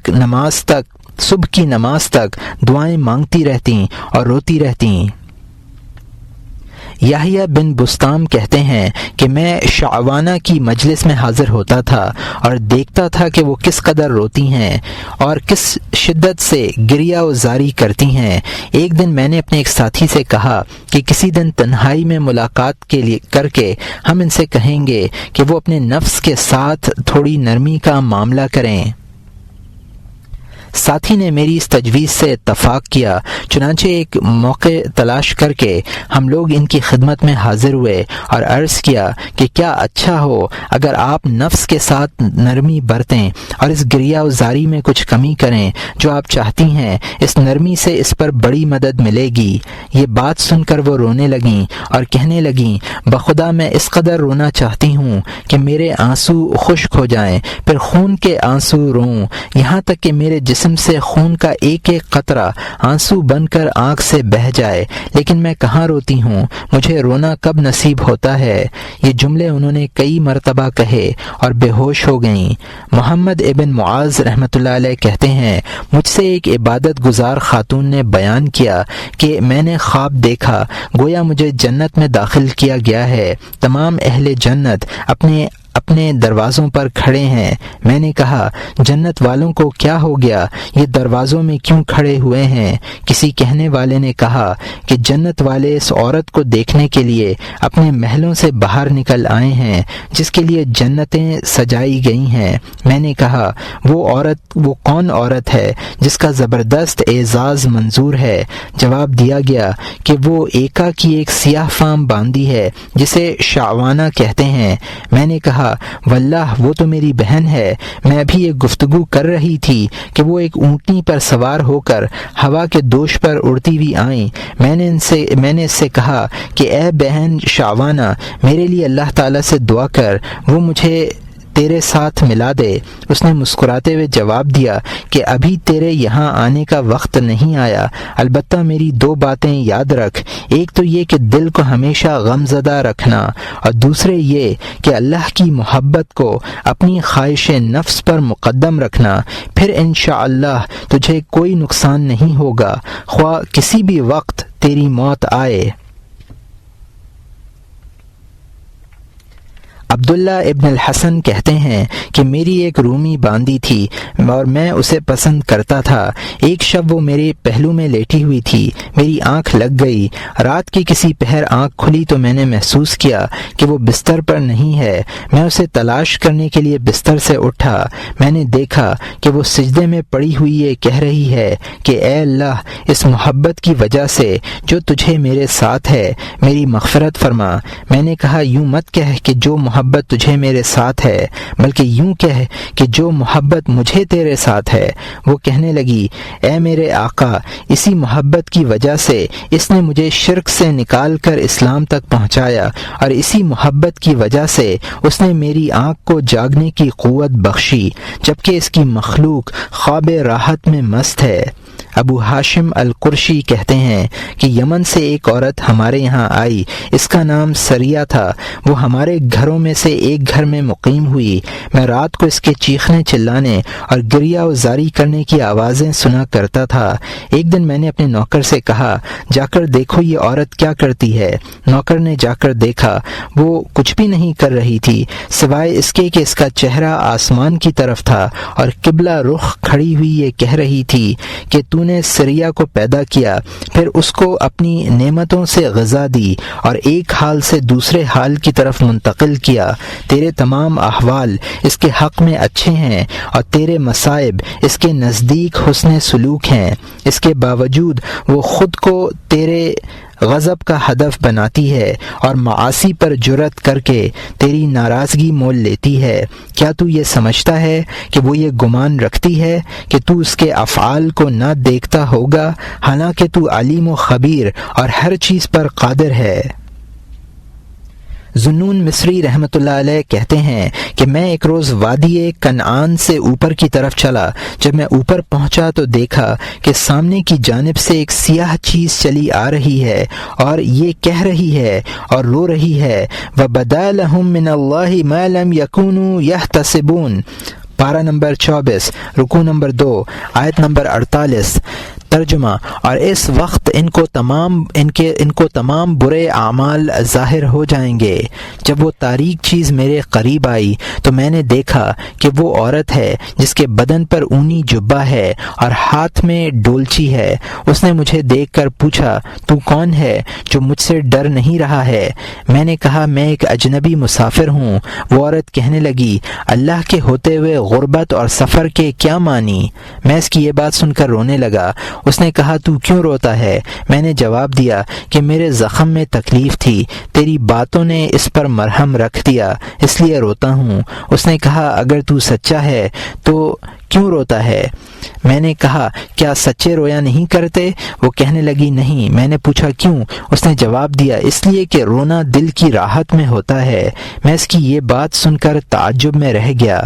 کی نماز تک دعائیں مانگتی رہتیں اور روتی رہتیں۔ یحییٰ بن بسطام کہتے ہیں کہ میں شعوانہ کی مجلس میں حاضر ہوتا تھا اور دیکھتا تھا کہ وہ کس قدر روتی ہیں اور کس شدت سے گریہ و زاری کرتی ہیں۔ ایک دن میں نے اپنے ایک ساتھی سے کہا کہ کسی دن تنہائی میں ملاقات کے لیے کر کے ہم ان سے کہیں گے کہ وہ اپنے نفس کے ساتھ تھوڑی نرمی کا معاملہ کریں۔ ساتھی نے میری اس تجویز سے اتفاق کیا، چنانچہ ایک موقع تلاش کر کے ہم لوگ ان کی خدمت میں حاضر ہوئے اور عرض کیا کہ کیا اچھا ہو اگر آپ نفس کے ساتھ نرمی برتیں اور اس گریہ و زاری میں کچھ کمی کریں جو آپ چاہتی ہیں، اس نرمی سے اس پر بڑی مدد ملے گی۔ یہ بات سن کر وہ رونے لگیں اور کہنے لگیں، بخدا میں اس قدر رونا چاہتی ہوں کہ میرے آنسو خشک ہو جائیں، پھر خون کے آنسو روں، یہاں تک کہ میرے جسم سے خون کا ایک ایک قطرہ آنسو بن کر آنکھ سے بہہ جائے، لیکن میں کہاں روتی ہوں، مجھے رونا کب نصیب ہوتا ہے۔ یہ جملے انہوں نے کئی مرتبہ کہے اور بے ہوش ہو گئیں۔ محمد ابن معاذ رحمۃ اللہ علیہ کہتے ہیں، مجھ سے ایک عبادت گزار خاتون نے بیان کیا کہ میں نے خواب دیکھا گویا مجھے جنت میں داخل کیا گیا ہے، تمام اہل جنت اپنے دروازوں پر کھڑے ہیں۔ میں نے کہا، جنت والوں کو کیا ہو گیا، یہ دروازوں میں کیوں کھڑے ہوئے ہیں؟ کسی کہنے والے نے کہا کہ جنت والے اس عورت کو دیکھنے کے لیے اپنے محلوں سے باہر نکل آئے ہیں جس کے لیے جنتیں سجائی گئی ہیں۔ میں نے کہا، وہ کون عورت ہے جس کا زبردست اعزاز منظور ہے؟ جواب دیا گیا کہ وہ ایکا کی ایک سیاہ فام باندی ہے جسے شعوانہ کہتے ہیں۔ میں نے کہا، واللہ وہ تو میری بہن ہے، میں ابھی ایک گفتگو کر رہی تھی کہ وہ ایک اونٹنی پر سوار ہو کر ہوا کے دوش پر اڑتی ہوئی آئیں۔ میں نے اس سے کہا کہ اے بہن شعوانہ، میرے لیے اللہ تعالیٰ سے دعا کر وہ مجھے تیرے ساتھ ملا دے۔ اس نے مسکراتے ہوئے جواب دیا کہ ابھی تیرے یہاں آنے کا وقت نہیں آیا، البتہ میری دو باتیں یاد رکھ، ایک تو یہ کہ دل کو ہمیشہ غم زدہ رکھنا، اور دوسرے یہ کہ اللہ کی محبت کو اپنی خواہش نفس پر مقدم رکھنا، پھر انشاءاللہ تجھے کوئی نقصان نہیں ہوگا، خواہ کسی بھی وقت تیری موت آئے۔ عبداللہ ابن الحسن کہتے ہیں کہ میری ایک رومی باندی تھی اور میں اسے پسند کرتا تھا۔ ایک شب وہ میرے پہلو میں لیٹی ہوئی تھی، میری آنکھ لگ گئی۔ رات کی کسی پہر آنکھ کھلی تو میں نے محسوس کیا کہ وہ بستر پر نہیں ہے۔ میں اسے تلاش کرنے کے لیے بستر سے اٹھا۔ میں نے دیکھا کہ وہ سجدے میں پڑی ہوئی یہ کہہ رہی ہے کہ اے اللہ، اس محبت کی وجہ سے جو تجھے میرے ساتھ ہے میری مغفرت فرما۔ میں نے کہا یوں مت کہہ کہ جو محبت تجھے میرے ساتھ ہے، بلکہ یوں کہہ کہ جو محبت مجھے تیرے ساتھ ہے۔ وہ کہنے لگی اے میرے آقا، اسی محبت کی وجہ سے اس نے مجھے شرک سے نکال کر اسلام تک پہنچایا، اور اسی محبت کی وجہ سے اس نے میری آنکھ کو جاگنے کی قوت بخشی جبکہ اس کی مخلوق خواب راحت میں مست ہے۔ ابو ہاشم القرشی کہتے ہیں کہ یمن سے ایک عورت ہمارے یہاں آئی، اس کا نام سریہ تھا۔ وہ ہمارے گھروں میں سے ایک گھر میں مقیم ہوئی۔ میں رات کو اس کے چیخنے چلانے اور گریہ و زاری کرنے کی آوازیں سنا کرتا تھا۔ ایک دن میں نے اپنے نوکر سے کہا جا کر دیکھو یہ عورت کیا کرتی ہے۔ نوکر نے جا کر دیکھا، وہ کچھ بھی نہیں کر رہی تھی سوائے اس کے کہ اس کا چہرہ آسمان کی طرف تھا اور قبلہ رخ کھڑی ہوئی یہ کہہ رہی تھی کہ تو نے سریہ کو پیدا کیا، پھر اس کو اپنی نعمتوں سے غذا دی اور ایک حال سے دوسرے حال کی طرف منتقل کیا۔ تیرے تمام احوال اس کے حق میں اچھے ہیں اور تیرے مصائب اس کے نزدیک حسن سلوک ہیں۔ اس کے باوجود وہ خود کو تیرے غضب کا ہدف بناتی ہے اور معاصی پر جرأت کر کے تیری ناراضگی مول لیتی ہے۔ کیا تو یہ سمجھتا ہے کہ وہ یہ گمان رکھتی ہے کہ تو اس کے افعال کو نہ دیکھتا ہوگا، حالانکہ تو علیم و خبیر اور ہر چیز پر قادر ہے؟ ذنون مصری رحمۃ اللہ علیہ کہتے ہیں کہ میں ایک روز وادی کنعان سے اوپر کی طرف چلا۔ جب میں اوپر پہنچا تو دیکھا کہ سامنے کی جانب سے ایک سیاہ چیز چلی آ رہی ہے اور یہ کہہ رہی ہے اور رو رہی ہے وَبَدَا لَهُم مِّنَ اللَّهِ مَا لَمْ يَكُونُوا يَحْتَسِبُونَ۔ پارہ نمبر 24، رکوع نمبر 2، آیت نمبر 48۔ ترجمہ: اور اس وقت ان کو تمام برے اعمال ظاہر ہو جائیں گے۔ جب وہ تاریک چیز میرے قریب آئی تو میں نے دیکھا کہ وہ عورت ہے جس کے بدن پر اونی جبہ ہے اور ہاتھ میں ڈولچی ہے۔ اس نے مجھے دیکھ کر پوچھا تو کون ہے جو مجھ سے ڈر نہیں رہا ہے؟ میں نے کہا میں ایک اجنبی مسافر ہوں۔ وہ عورت کہنے لگی اللہ کے ہوتے ہوئے غربت اور سفر کے کیا معنی؟ میں اس کی یہ بات سن کر رونے لگا۔ اس نے کہا تو کیوں روتا ہے؟ میں نے جواب دیا کہ میرے زخم میں تکلیف تھی، تیری باتوں نے اس پر مرہم رکھ دیا، اس لیے روتا ہوں۔ اس نے کہا اگر تو سچا ہے تو کیوں روتا ہے؟ میں نے کہا کیا سچے رویا نہیں کرتے؟ وہ کہنے لگی نہیں۔ میں نے پوچھا کیوں؟ اس نے جواب دیا اس لیے کہ رونا دل کی راحت میں ہوتا ہے۔ میں اس کی یہ بات سن کر تعجب میں رہ گیا۔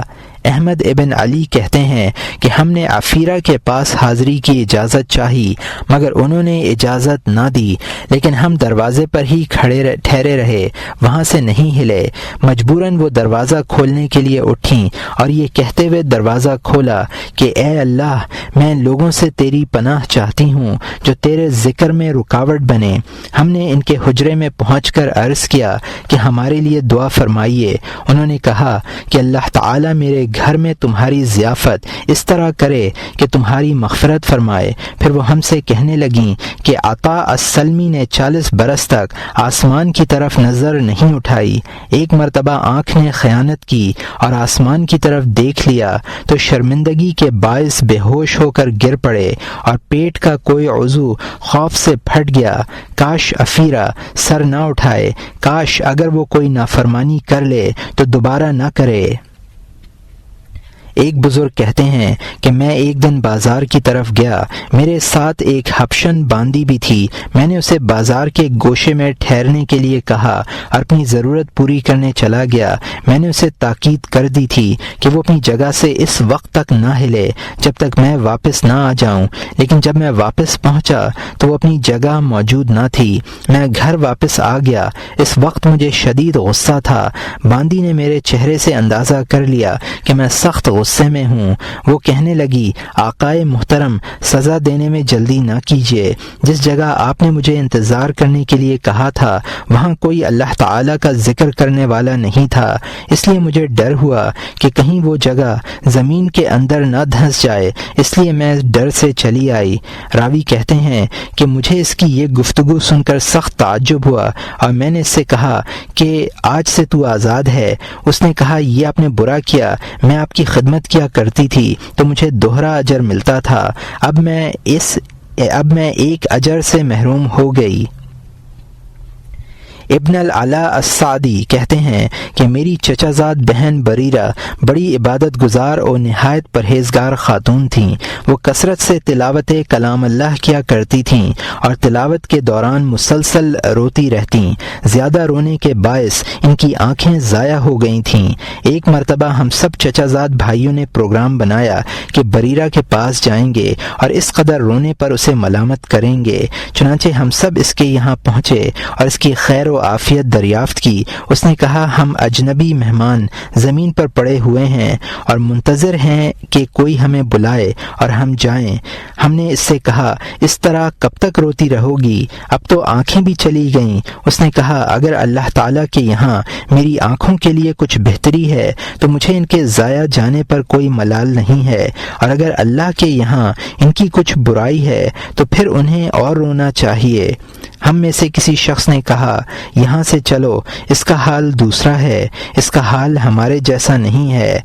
احمد ابن علی کہتے ہیں کہ ہم نے عفیرہ کے پاس حاضری کی اجازت چاہی مگر انہوں نے اجازت نہ دی، لیکن ہم دروازے پر ہی ٹھہرے رہے، وہاں سے نہیں ہلے۔ مجبوراً وہ دروازہ کھولنے کے لیے اٹھیں اور یہ کہتے ہوئے دروازہ کھولا کہ اے اللہ، میں لوگوں سے تیری پناہ چاہتی ہوں جو تیرے ذکر میں رکاوٹ بنے۔ ہم نے ان کے حجرے میں پہنچ کر عرض کیا کہ ہمارے لیے دعا فرمائیے۔ انہوں نے کہا کہ اللہ تعالیٰ میرے گھر میں تمہاری ضیافت اس طرح کرے کہ تمہاری مغفرت فرمائے۔ پھر وہ ہم سے کہنے لگیں کہ عطا السلمی نے 40 برس تک آسمان کی طرف نظر نہیں اٹھائی۔ ایک مرتبہ آنکھ نے خیانت کی اور آسمان کی طرف دیکھ لیا تو شرمندگی کے باعث بے ہوش ہو کر گر پڑے اور پیٹ کا کوئی عضو خوف سے پھٹ گیا۔ کاش عفیرہ سر نہ اٹھائے، کاش اگر وہ کوئی نافرمانی کر لے تو دوبارہ نہ کرے۔ ایک بزرگ کہتے ہیں کہ میں ایک دن بازار کی طرف گیا، میرے ساتھ ایک حبشن باندی بھی تھی۔ میں نے اسے بازار کے گوشے میں ٹھہرنے کے لیے کہا اور اپنی ضرورت پوری کرنے چلا گیا۔ میں نے اسے تاکید کر دی تھی کہ وہ اپنی جگہ سے اس وقت تک نہ ہلے جب تک میں واپس نہ آ جاؤں، لیکن جب میں واپس پہنچا تو وہ اپنی جگہ موجود نہ تھی۔ میں گھر واپس آ گیا۔ اس وقت مجھے شدید غصہ تھا۔ باندی نے میرے چہرے سے اندازہ کر لیا کہ میں سخت غصے میں ہوں۔ وہ کہنے لگی آقائے محترم سزا دینے میں جلدی نہ کیجیے، جس جگہ آپ نے مجھے انتظار کرنے کے لیے کہا تھا وہاں کوئی اللہ تعالیٰ کا ذکر کرنے والا نہیں تھا، اس لیے مجھے ڈر ہوا کہ کہیں وہ جگہ زمین کے اندر نہ دھنس جائے، اس لیے میں ڈر سے چلی آئی۔ راوی کہتے ہیں کہ مجھے اس کی یہ گفتگو سن کر سخت تعجب ہوا اور میں نے اس سے کہا کہ آج سے تو آزاد ہے۔ اس نے کہا یہ آپ نے برا کیا، میں آپ کی خدمت کیا کرتی تھی تو مجھے دوہرا اجر ملتا تھا، اب میں ایک اجر سے محروم ہو گئی۔ ابن العلاء السعدی کہتے ہیں کہ میری چچا زاد بہن بریرہ بڑی عبادت گزار اور نہایت پرہیزگار خاتون تھیں۔ وہ کثرت سے تلاوت کلام اللہ کیا کرتی تھیں اور تلاوت کے دوران مسلسل روتی رہتیں۔ زیادہ رونے کے باعث ان کی آنکھیں ضائع ہو گئی تھیں۔ ایک مرتبہ ہم سب چچا زاد بھائیوں نے پروگرام بنایا کہ بریرہ کے پاس جائیں گے اور اس قدر رونے پر اسے ملامت کریں گے۔ چنانچہ ہم سب اس کے یہاں پہنچے اور اس کی خیر و عافیت دریافت کی۔ اس نے کہا ہم اجنبی مہمان زمین پر پڑے ہوئے ہیں اور منتظر ہیں کہ کوئی ہمیں بلائے اور ہم جائیں۔ ہم نے اس سے کہا اس طرح کب تک روتی رہو گی، اب تو آنکھیں بھی چلی گئیں۔ اس نے کہا اگر اللہ تعالیٰ کے یہاں میری آنکھوں کے لیے کچھ بہتری ہے تو مجھے ان کے ضائع جانے پر کوئی ملال نہیں ہے، اور اگر اللہ کے یہاں ان کی کچھ برائی ہے تو پھر انہیں اور رونا چاہیے۔ ہم میں سے کسی شخص نے کہا یہاں سے چلو، اس کا حال دوسرا ہے، اس کا حال ہمارے جیسا نہیں ہے۔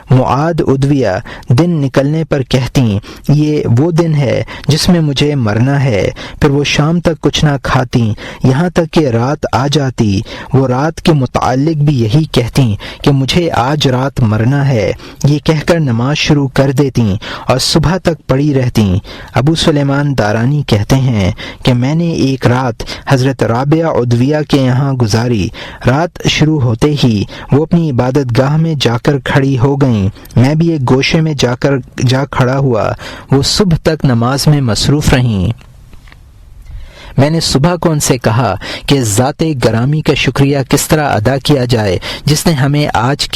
معاد ادویہ دن نکلنے پر کہتیں یہ وہ دن ہے جس میں مجھے مرنا ہے، پھر وہ شام تک کچھ نہ کھاتیں یہاں تک کہ رات آ جاتی۔ وہ رات کے متعلق بھی یہی کہتیں کہ مجھے آج رات مرنا ہے، یہ کہہ کر نماز شروع کر دیتیں اور صبح تک پڑی رہتیں۔ ابو سلیمان دارانی کہتے ہیں کہ میں نے ایک رات حضرت رابعہ ادویہ کے یہاں گزاری۔ رات شروع ہوتے ہی وہ اپنی عبادت گاہ میں جا کر کھڑی ہو گئیں، میں بھی ایک گوشے میں جا کھڑا ہوا۔ وہ صبح تک نماز میں مصروف رہیں۔ میں نے صبح کو ان سے کہا کہ ذات گرامی کا شکریہ کس طرح ادا کیا جائے جس نے ہمیں آج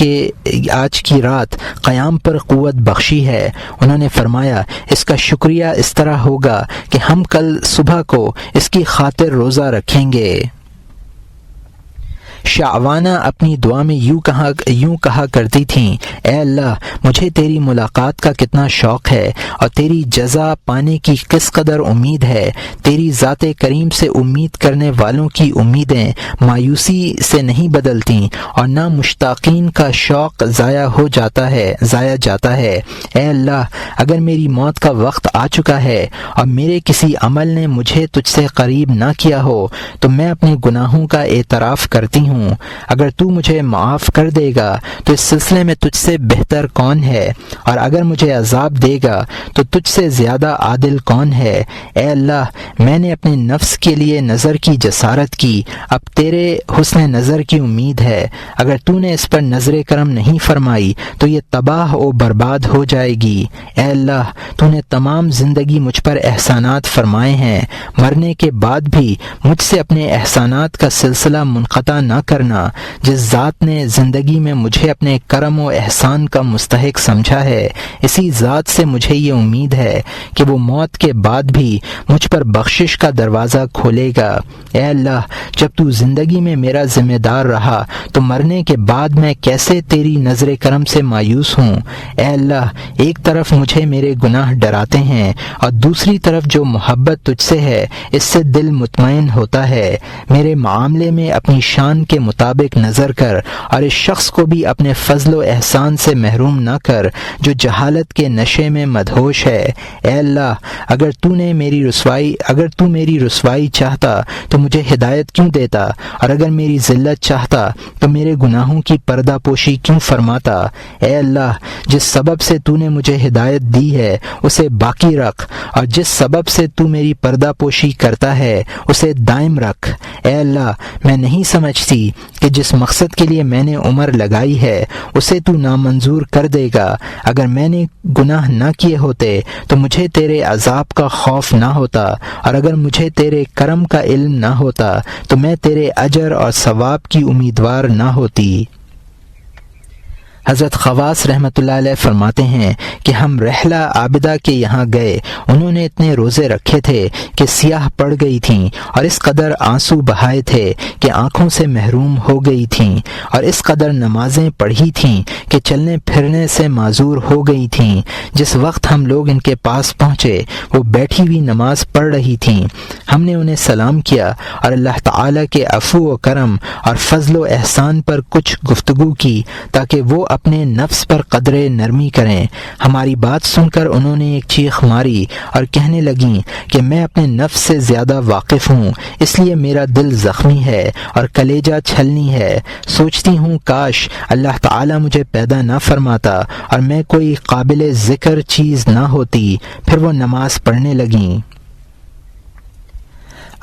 کی رات قیام پر قوت بخشی ہے۔ انہوں نے فرمایا اس کا شکریہ اس طرح ہوگا کہ ہم کل صبح کو اس کی خاطر روزہ رکھیں گے۔ شعوانہ اپنی دعا میں یوں کہا کرتی تھیں اے اللہ مجھے تیری ملاقات کا کتنا شوق ہے اور تیری جزا پانے کی کس قدر امید ہے۔ تیری ذات کریم سے امید کرنے والوں کی امیدیں مایوسی سے نہیں بدلتیں اور نہ مشتاقین کا شوق ضائع جاتا ہے۔ اے اللہ اگر میری موت کا وقت آ چکا ہے اور میرے کسی عمل نے مجھے تجھ سے قریب نہ کیا ہو تو میں اپنے گناہوں کا اعتراف کرتی ہوں۔ اگر تو مجھے معاف کر دے گا تو اس سلسلے میں تجھ سے بہتر کون ہے، اور اگر مجھے عذاب دے گا تو تجھ سے زیادہ عادل کون ہے۔ اے اللہ میں نے اپنے نفس کے لیے نظر کی جسارت کی، اب تیرے حسن نظر کی امید ہے۔ اگر تو نے اس پر نظر کرم نہیں فرمائی تو یہ تباہ و برباد ہو جائے گی۔ اے اللہ تو نے تمام زندگی مجھ پر احسانات فرمائے ہیں، مرنے کے بعد بھی مجھ سے اپنے احسانات کا سلسلہ منقطع نہ کرنا۔ جس ذات نے زندگی میں مجھے اپنے کرم و احسان کا مستحق سمجھا ہے، اسی ذات سے مجھے یہ امید ہے کہ وہ موت کے بعد بھی مجھ پر بخشش کا دروازہ کھولے گا۔ اے اللہ جب تو زندگی میں میرا ذمہ دار رہا تو مرنے کے بعد میں کیسے تیری نظر کرم سے مایوس ہوں۔ اے اللہ ایک طرف مجھے میرے گناہ ڈراتے ہیں اور دوسری طرف جو محبت تجھ سے ہے اس سے دل مطمئن ہوتا ہے۔ میرے معاملے میں اپنی شان کے مطابق نظر کر اور اس شخص کو بھی اپنے فضل و احسان سے محروم نہ کر جو جہالت کے نشے میں مدہوش ہے۔ اے اللہ اگر تو میری رسوائی چاہتا تو مجھے ہدایت کیوں دیتا، اور اگر میری ذلت چاہتا تو میرے گناہوں کی پردہ پوشی کیوں فرماتا۔ اے اللہ جس سبب سے تو نے مجھے ہدایت دی ہے اسے باقی رکھ، اور جس سبب سے تو میری پردہ پوشی کرتا ہے اسے دائم رکھ۔ اے اللہ میں نہیں سمجھتی کہ جس مقصد کے لیے میں نے عمر لگائی ہے اسے تو نامنظور کر دے گا۔ اگر میں نے گناہ نہ کیے ہوتے تو مجھے تیرے عذاب کا خوف نہ ہوتا، اور اگر مجھے تیرے کرم کا علم نہ ہوتا تو میں تیرے اجر اور ثواب کی امیدوار نہ ہوتی۔ حضرت خواص رحمۃ اللہ علیہ فرماتے ہیں کہ ہم رحلہ عابدہ کے یہاں گئے، انہوں نے اتنے روزے رکھے تھے کہ سیاہ پڑ گئی تھیں، اور اس قدر آنسو بہائے تھے کہ آنکھوں سے محروم ہو گئی تھیں، اور اس قدر نمازیں پڑھی تھیں کہ چلنے پھرنے سے معذور ہو گئی تھیں۔ جس وقت ہم لوگ ان کے پاس پہنچے وہ بیٹھی ہوئی نماز پڑھ رہی تھیں۔ ہم نے انہیں سلام کیا اور اللہ تعالیٰ کے عفو و کرم اور فضل و احسان پر کچھ گفتگو کی تاکہ وہ اپنے نفس پر قدر نرمی کریں۔ ہماری بات سن کر انہوں نے ایک چیخ ماری اور کہنے لگیں کہ میں اپنے نفس سے زیادہ واقف ہوں، اس لیے میرا دل زخمی ہے اور کلیجہ چھلنی ہے۔ سوچتی ہوں کاش اللہ تعالیٰ مجھے پیدا نہ فرماتا اور میں کوئی قابل ذکر چیز نہ ہوتی۔ پھر وہ نماز پڑھنے لگیں۔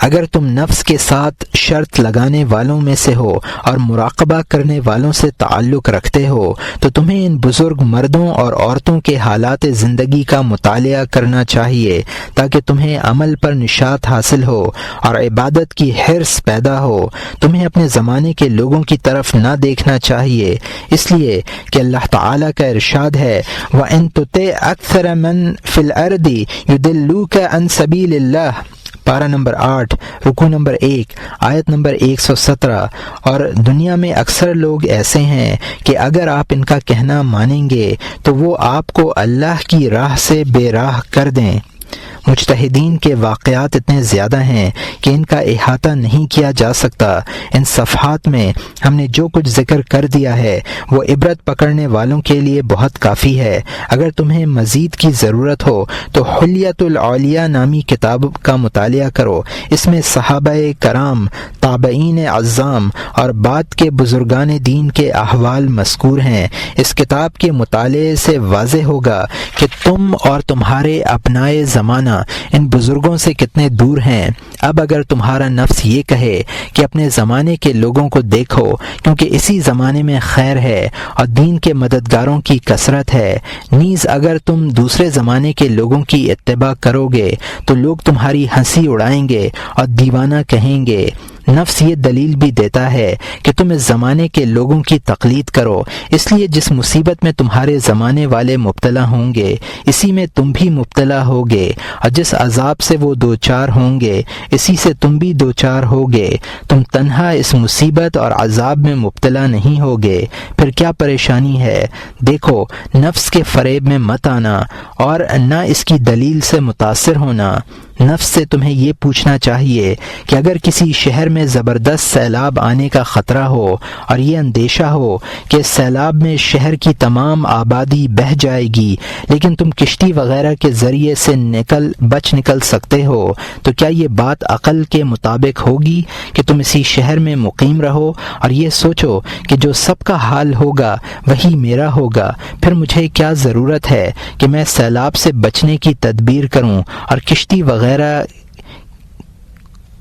اگر تم نفس کے ساتھ شرط لگانے والوں میں سے ہو اور مراقبہ کرنے والوں سے تعلق رکھتے ہو تو تمہیں ان بزرگ مردوں اور عورتوں کے حالات زندگی کا مطالعہ کرنا چاہیے تاکہ تمہیں عمل پر نشاط حاصل ہو اور عبادت کی حرص پیدا ہو۔ تمہیں اپنے زمانے کے لوگوں کی طرف نہ دیکھنا چاہیے، اس لیے کہ اللہ تعالیٰ کا ارشاد ہے وَإِن تُطِعْ أَكْثَرَ مَن فِي الْأَرْضِ يُضِلُّوكَ عَن سَبِيلِ اللَّهِ، پارہ نمبر 8 رکوع نمبر 1 آیت نمبر 117۔ اور دنیا میں اکثر لوگ ایسے ہیں کہ اگر آپ ان کا کہنا مانیں گے تو وہ آپ کو اللہ کی راہ سے بے راہ کر دیں۔ مجتہدین کے واقعات اتنے زیادہ ہیں کہ ان کا احاطہ نہیں کیا جا سکتا۔ ان صفحات میں ہم نے جو کچھ ذکر کر دیا ہے وہ عبرت پکڑنے والوں کے لیے بہت کافی ہے۔ اگر تمہیں مزید کی ضرورت ہو تو حلیۃ الاولیاء نامی کتاب کا مطالعہ کرو، اس میں صحابہ کرام، تابعین اعظام اور بعد کے بزرگان دین کے احوال مذکور ہیں۔ اس کتاب کے مطالعے سے واضح ہوگا کہ تم اور تمہارے اپنائے زمانہ ان بزرگوں سے کتنے دور ہیں۔ اب اگر تمہارا نفس یہ کہے کہ اپنے زمانے کے لوگوں کو دیکھو کیونکہ اسی زمانے میں خیر ہے اور دین کے مددگاروں کی کثرت ہے، نیز اگر تم دوسرے زمانے کے لوگوں کی اتباع کرو گے تو لوگ تمہاری ہنسی اڑائیں گے اور دیوانہ کہیں گے۔ نفس یہ دلیل بھی دیتا ہے کہ تم اس زمانے کے لوگوں کی تقلید کرو، اس لیے جس مصیبت میں تمہارے زمانے والے مبتلا ہوں گے اسی میں تم بھی مبتلا ہوگے، اور جس عذاب سے وہ دوچار ہوں گے اسی سے تم بھی دوچار ہوگے۔ تم تنہا اس مصیبت اور عذاب میں مبتلا نہیں ہوگے، پھر کیا پریشانی ہے؟ دیکھو، نفس کے فریب میں مت آنا اور نہ اس کی دلیل سے متاثر ہونا۔ نفس سے تمہیں یہ پوچھنا چاہیے کہ اگر کسی شہر میں زبردست سیلاب آنے کا خطرہ ہو اور یہ اندیشہ ہو کہ اس سیلاب میں شہر کی تمام آبادی بہہ جائے گی لیکن تم کشتی وغیرہ کے ذریعے سے بچ نکل سکتے ہو، تو کیا یہ بات عقل کے مطابق ہوگی کہ تم اسی شہر میں مقیم رہو اور یہ سوچو کہ جو سب کا حال ہوگا وہی میرا ہوگا؟ پھر مجھے کیا ضرورت ہے کہ میں سیلاب سے بچنے کی تدبیر کروں اور کشتی وغیرہ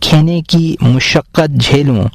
کھینے کی مشقت جھیلوں؟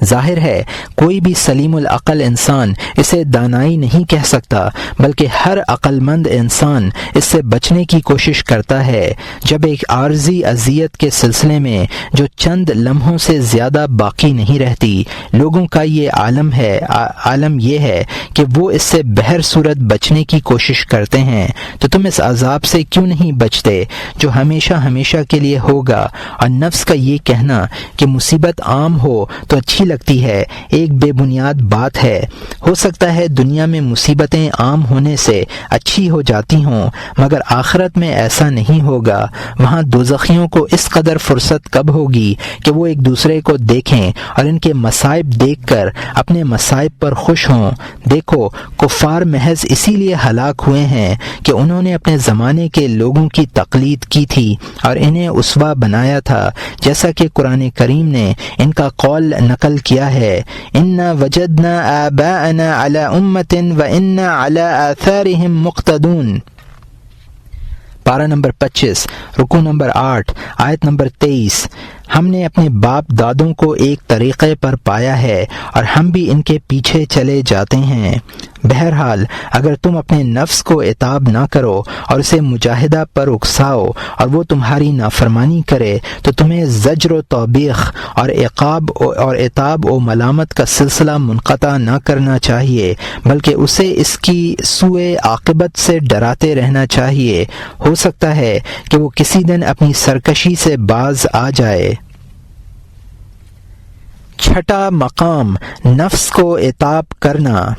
ظاہر ہے کوئی بھی سلیم العقل انسان اسے دانائی نہیں کہہ سکتا، بلکہ ہر عقل مند انسان اس سے بچنے کی کوشش کرتا ہے۔ جب ایک عارضی اذیت کے سلسلے میں جو چند لمحوں سے زیادہ باقی نہیں رہتی، لوگوں کا یہ عالم یہ ہے کہ وہ اس سے بہر صورت بچنے کی کوشش کرتے ہیں، تو تم اس عذاب سے کیوں نہیں بچتے جو ہمیشہ ہمیشہ کے لیے ہوگا؟ اور نفس کا یہ کہنا کہ مصیبت عام ہو تو اچھی لگتی ہے ایک بے بنیاد بات ہے۔ ہو سکتا ہے دنیا میں مصیبتیں عام ہونے سے اچھی ہو جاتی ہوں، مگر آخرت میں ایسا نہیں ہوگا۔ وہاں دوزخیوں کو اس قدر فرصت کب ہوگی کہ وہ ایک دوسرے کو دیکھیں اور ان کے مصائب دیکھ کر اپنے مصائب پر خوش ہوں۔ دیکھو، کفار محض اسی لیے ہلاک ہوئے ہیں کہ انہوں نے اپنے زمانے کے لوگوں کی تقلید کی تھی اور انہیں اسوہ بنایا تھا، جیسا کہ قرآن کریم نے ان کا قول نقل کیا ہے، اِنَّا وَجَدْنَا آبَاءَنَا عَلَىٰ أُمَّةٍ وَإِنَّا عَلَىٰ آثَارِهِمْ مُقْتَدُونَ، پارہ نمبر 25 رکوع نمبر 8 آیت نمبر 23۔ ہم نے اپنے باپ دادوں کو ایک طریقے پر پایا ہے اور ہم بھی ان کے پیچھے چلے جاتے ہیں۔ بہرحال اگر تم اپنے نفس کو عتاب نہ کرو اور اسے مجاہدہ پر اکساؤ اور وہ تمہاری نافرمانی کرے تو تمہیں زجر و توبیخ اور عتاب و ملامت کا سلسلہ منقطع نہ کرنا چاہیے، بلکہ اسے اس کی سوء عاقبت سے ڈراتے رہنا چاہیے۔ ہو سکتا ہے کہ وہ کسی دن اپنی سرکشی سے باز آ جائے۔ چھٹا مقام، نفس کو عتاب کرنا۔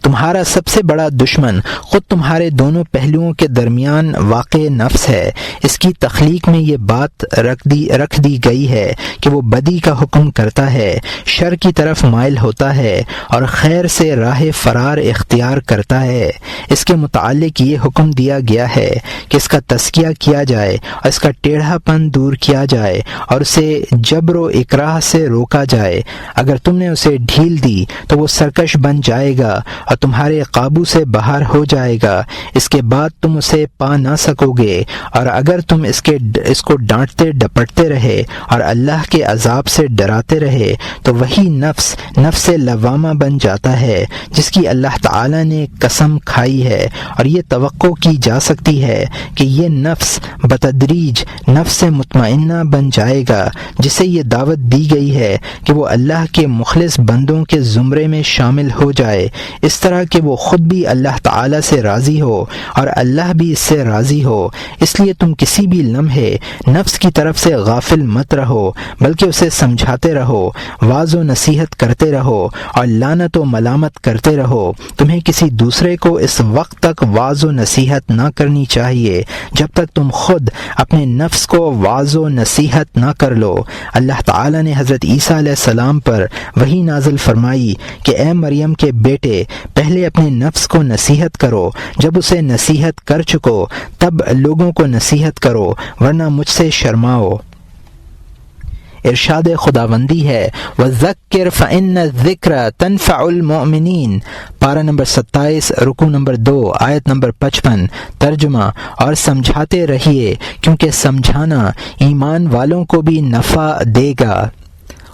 تمہارا سب سے بڑا دشمن خود تمہارے دونوں پہلوؤں کے درمیان واقع نفس ہے۔ اس کی تخلیق میں یہ بات رکھ دی گئی ہے کہ وہ بدی کا حکم کرتا ہے، شر کی طرف مائل ہوتا ہے اور خیر سے راہ فرار اختیار کرتا ہے۔ اس کے متعلق یہ حکم دیا گیا ہے کہ اس کا تزکیہ کیا جائے اور اس کا ٹیڑھا پن دور کیا جائے اور اسے جبر و اکراہ سے روکا جائے۔ اگر تم نے اسے ڈھیل دی تو وہ سرکش بن جائے گا اور تمہارے قابو سے باہر ہو جائے گا۔ اس کے بعد تم اسے پا نہ سکو گے، اور اگر تم اس کو ڈانٹتے ڈپٹتے رہے اور اللہ کے عذاب سے ڈراتے رہے تو وہی نفس لوامہ بن جاتا ہے جس کی اللہ تعالی نے قسم کھائی ہے، اور یہ توقع کی جا سکتی ہے کہ یہ نفس بتدریج نفس مطمئنہ بن جائے گا، جسے یہ دعوت دی گئی ہے کہ وہ اللہ کے مخلص بندوں کے زمرے میں شامل ہو جائے، اس طرح کہ وہ خود بھی اللہ تعالی سے راضی ہو اور اللہ بھی اس سے راضی ہو۔ اس لیے تم کسی بھی لمحے نفس کی طرف سے غافل مت رہو، بلکہ اسے سمجھاتے رہو، واعظ و نصیحت کرتے رہو اور لعنت و ملامت کرتے رہو۔ تمہیں کسی دوسرے کو اس وقت تک واعظ و نصیحت نہ کرنی چاہیے جب تک تم خود اپنے نفس کو واعظ و نصیحت نہ کر لو۔ اللہ تعالی نے حضرت عیسیٰ علیہ السلام پر وحی نازل فرمائی کہ اے مریم کے بیٹے، پہلے اپنے نفس کو نصیحت کرو، جب اسے نصیحت کر چکو تب لوگوں کو نصیحت کرو، ورنہ مجھ سے شرماؤ۔ ارشاد خداوندی ہے وَذَكِّرْ فَإِنَّ الذِّكْرَ تَنفَعُ الْمُؤْمِنِينَ، پارہ نمبر 27 رکوع نمبر 2 آیت نمبر 55۔ ترجمہ، اور سمجھاتے رہیے کیونکہ سمجھانا ایمان والوں کو بھی نفع دے گا۔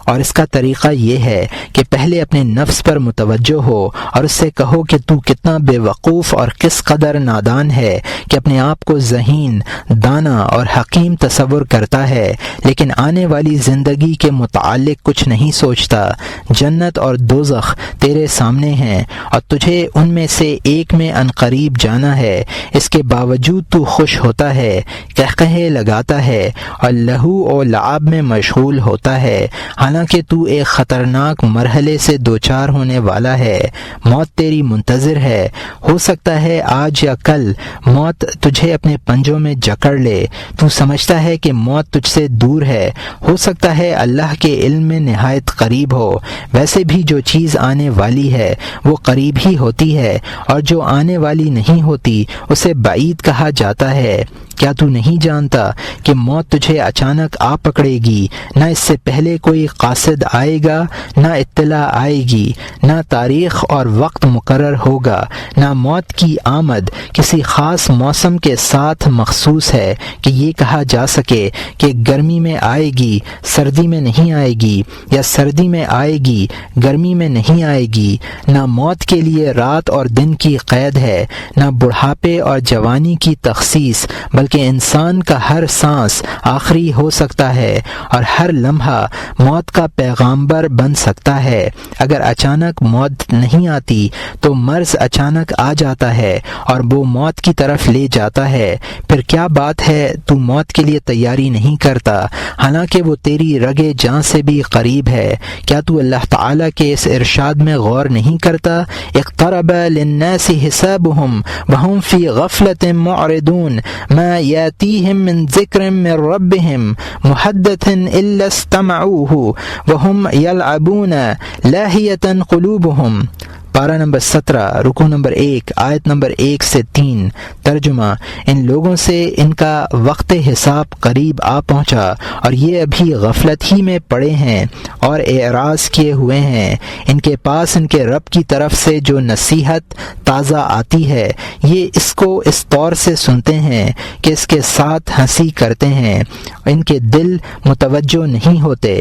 اور اس کا طریقہ یہ ہے کہ پہلے اپنے نفس پر متوجہ ہو اور اس سے کہو کہ تو کتنا بے وقوف اور کس قدر نادان ہے کہ اپنے آپ کو ذہین، دانا اور حکیم تصور کرتا ہے، لیکن آنے والی زندگی کے متعلق کچھ نہیں سوچتا۔ جنت اور دوزخ تیرے سامنے ہیں اور تجھے ان میں سے ایک میں عنقریب جانا ہے، اس کے باوجود تو خوش ہوتا ہے، قہقہے لگاتا ہے اور لہو اور لعب میں مشغول ہوتا ہے، حالانکہ تو ایک خطرناک مرحلے سے دوچار ہونے والا ہے۔ موت تیری منتظر ہے، ہو سکتا ہے آج یا کل موت تجھے اپنے پنجوں میں جکڑ لے۔ تو سمجھتا ہے کہ موت تجھ سے دور ہے، ہو سکتا ہے اللہ کے علم میں نہایت قریب ہو۔ ویسے بھی جو چیز آنے والی ہے وہ قریب ہی ہوتی ہے، اور جو آنے والی نہیں ہوتی اسے بعید کہا جاتا ہے۔ کیا تو نہیں جانتا کہ موت تجھے اچانک آ پکڑے گی، نہ اس سے پہلے کوئی قاصد آئے گا، نہ اطلاع آئے گی، نہ تاریخ اور وقت مقرر ہوگا، نہ موت کی آمد کسی خاص موسم کے ساتھ مخصوص ہے کہ یہ کہا جا سکے کہ گرمی میں آئے گی، سردی میں نہیں آئے گی، یا سردی میں آئے گی، گرمی میں نہیں آئے گی۔ نہ موت کے لیے رات اور دن کی قید ہے، نہ بڑھاپے اور جوانی کی تخصیص، بلکہ انسان کا ہر سانس آخری ہو سکتا ہے اور ہر لمحہ موت کا پیغامبر بن سکتا ہے۔ اگر اچانک موت نہیں آتی تو مرض اچانک آ جاتا ہے اور وہ موت کی طرف لے جاتا ہے۔ پھر کیا بات ہے تو موت کے لیے تیاری نہیں کرتا، حالانکہ وہ تیری رگے جاں سے بھی قریب ہے۔ کیا تو اللہ تعالیٰ کے اس ارشاد میں غور نہیں کرتا؟ اقترب للناس حسابهم وهم في غفلة معرضون ما ياتيهم من ذكر من ربهم محدث إلا استمعوه وهم يلعبون لاهية قلوبهم، پارہ نمبر 17 رکوع نمبر 1 آیت نمبر 1 سے 3۔ ترجمہ، ان لوگوں سے ان کا وقت حساب قریب آ پہنچا اور یہ ابھی غفلت ہی میں پڑے ہیں اور اعراض کیے ہوئے ہیں۔ ان کے پاس ان کے رب کی طرف سے جو نصیحت تازہ آتی ہے یہ اس کو اس طور سے سنتے ہیں کہ اس کے ساتھ ہنسی کرتے ہیں، ان کے دل متوجہ نہیں ہوتے۔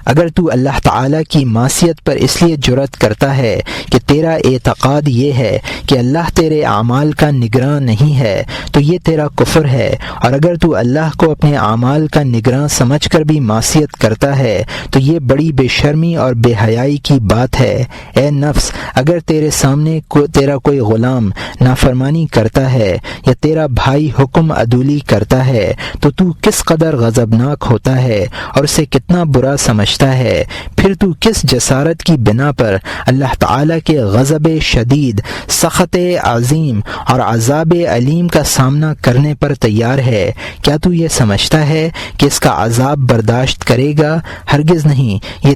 اگر تو اللہ تعالیٰ کی معصیت پر اس لیے جرأت کرتا ہے کہ تیرا اعتقاد یہ ہے کہ اللہ تیرے اعمال کا نگراں نہیں ہے تو یہ تیرا کفر ہے، اور اگر تو اللہ کو اپنے اعمال کا نگراں سمجھ کر بھی معصیت کرتا ہے تو یہ بڑی بے شرمی اور بے حیائی کی بات ہے۔ اے نفس، اگر تیرے سامنے تیرا کوئی غلام نافرمانی کرتا ہے یا تیرا بھائی حکم عدولی کرتا ہے تو تو کس قدر غضبناک ہوتا ہے اور اسے کتنا برا سمجھتا ہے، پھر تو کس جسارت کی بنا پر اللہ تعالیٰ کے غضب شدید، سخط عظیم اور عذاب علیم کا سامنا کرنے پر تیار ہے؟ کیا تو یہ سمجھتا ہے کہ اس کا عذاب برداشت کرے گا؟ ہرگز نہیں، یہ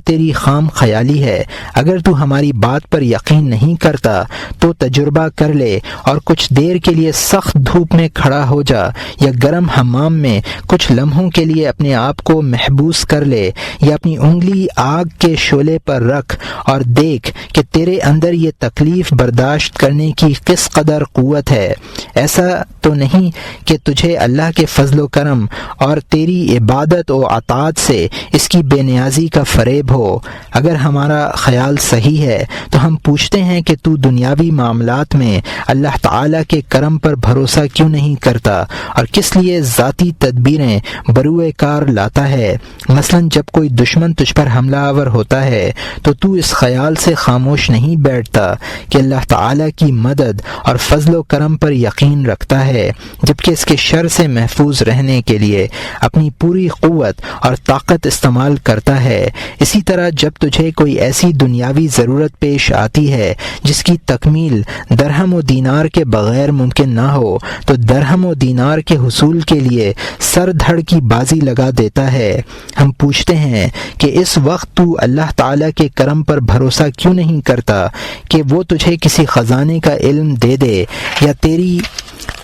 تیری خام خیالی ہے۔ اگر تو ہماری بات پر یقین نہیں کرتا تو تجربہ کر لے اور کچھ دیر کے لیے سخت دھوپ میں کھڑا ہو جا یا گرم حمام میں کچھ لمحوں کے لیے اپنے آپ کو محبوس کر لے، یا اپنی انگلی آگ کے شعلے پر رکھ اور دیکھ کہ تیرے اندر یہ تکلیف برداشت کرنے کی کس قدر قوت ہے۔ ایسا تو نہیں کہ تجھے اللہ کے فضل و کرم اور تیری عبادت و اطاعت سے اس کی بے نیازی کا فریب ہو۔ اگر ہمارا خیال صحیح ہے تو ہم پوچھتے ہیں کہ تو دنیاوی معاملات میں اللہ تعالیٰ کے کرم پر بھروسہ کیوں نہیں کرتا اور کس لیے ذاتی تدبیریں بروئے کار لاتا ہے؟ مثلا جب کوئی دشمن تجھ پر حملہ آور ہوتا ہے تو اس خیال سے خاموش نہیں بیٹھتا کہ اللہ تعالیٰ کی مدد اور فضل و کرم پر یقین رکھتا ہے، جبکہ اس کے شر سے محفوظ رہنے کے لیے اپنی پوری قوت اور طاقت استعمال کرتا ہے۔ اسی طرح جب تجھے کوئی ایسی دنیاوی ضرورت پیش آتی ہے جس کی تکمیل درہم و دینار کے بغیر ممکن نہ ہو تو درہم و دینار کے حصول کے لیے سر دھڑ کی بازی لگا دیتا ہے۔ ہم پوچھتے ہیں کہ اس وقت تو اللہ تعالیٰ کے کرم پر بھروسہ کیوں نہیں کرتا کہ وہ تجھے کسی خزانے کا علم دے دے یا تیری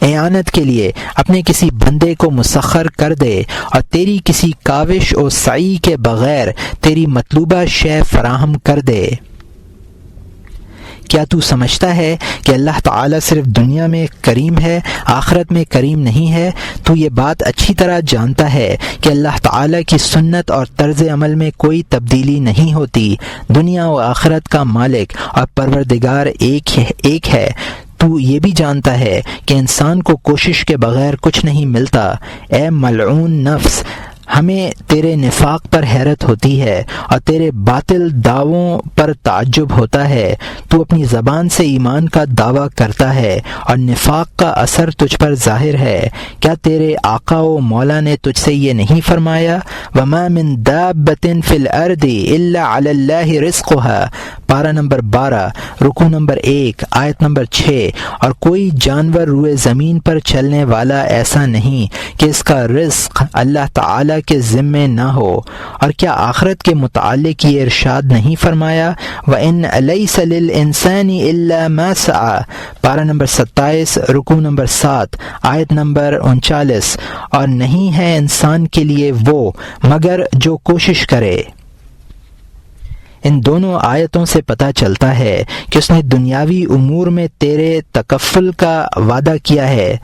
اعانت کے لیے اپنے کسی بندے کو مسخر کر دے اور تیری کسی کاوش و سعی کے بغیر تیری مطلوبہ شے فراہم کر دے۔ کیا تو سمجھتا ہے کہ اللہ تعالیٰ صرف دنیا میں کریم ہے، آخرت میں کریم نہیں ہے؟ تو یہ بات اچھی طرح جانتا ہے کہ اللہ تعالیٰ کی سنت اور طرز عمل میں کوئی تبدیلی نہیں ہوتی۔ دنیا و آخرت کا مالک اور پروردگار ایک ہے۔ تو یہ بھی جانتا ہے کہ انسان کو کوشش کے بغیر کچھ نہیں ملتا۔ اے ملعون نفس، ہمیں تیرے نفاق پر حیرت ہوتی ہے اور تیرے باطل دعووں پر تعجب ہوتا ہے۔ تو اپنی زبان سے ایمان کا دعویٰ کرتا ہے اور نفاق کا اثر تجھ پر ظاہر ہے۔ کیا تیرے آقا و مولا نے تجھ سے یہ نہیں فرمایا؟ وَمَا مِن دَابَّةٍ فِي الْأَرْضِ إِلَّا عَلَى اللَّهِ رِزْقُهَا، پارہ نمبر 12، رکوع نمبر 1، آیت نمبر 6۔ اور کوئی جانور روئے زمین پر چلنے والا ایسا نہیں کہ اس کا رزق اللہ تعالیٰ کے ذمے نہ ہو۔ اور کیا آخرت کے متعلق یہ ارشاد نہیں فرمایا وَإِنَّ لَيْسَ لِلْإِنسَانِ إِلَّا مَا سَعَى، پارہ نمبر 27، رکوع نمبر 7، آیت نمبر 39، اور نہیں ہے انسان کے لیے وہ مگر جو کوشش کرے۔ ان دونوں آیتوں سے پتہ چلتا ہے کہ اس نے دنیاوی امور میں تیرے تکفل کا وعدہ کیا ہے،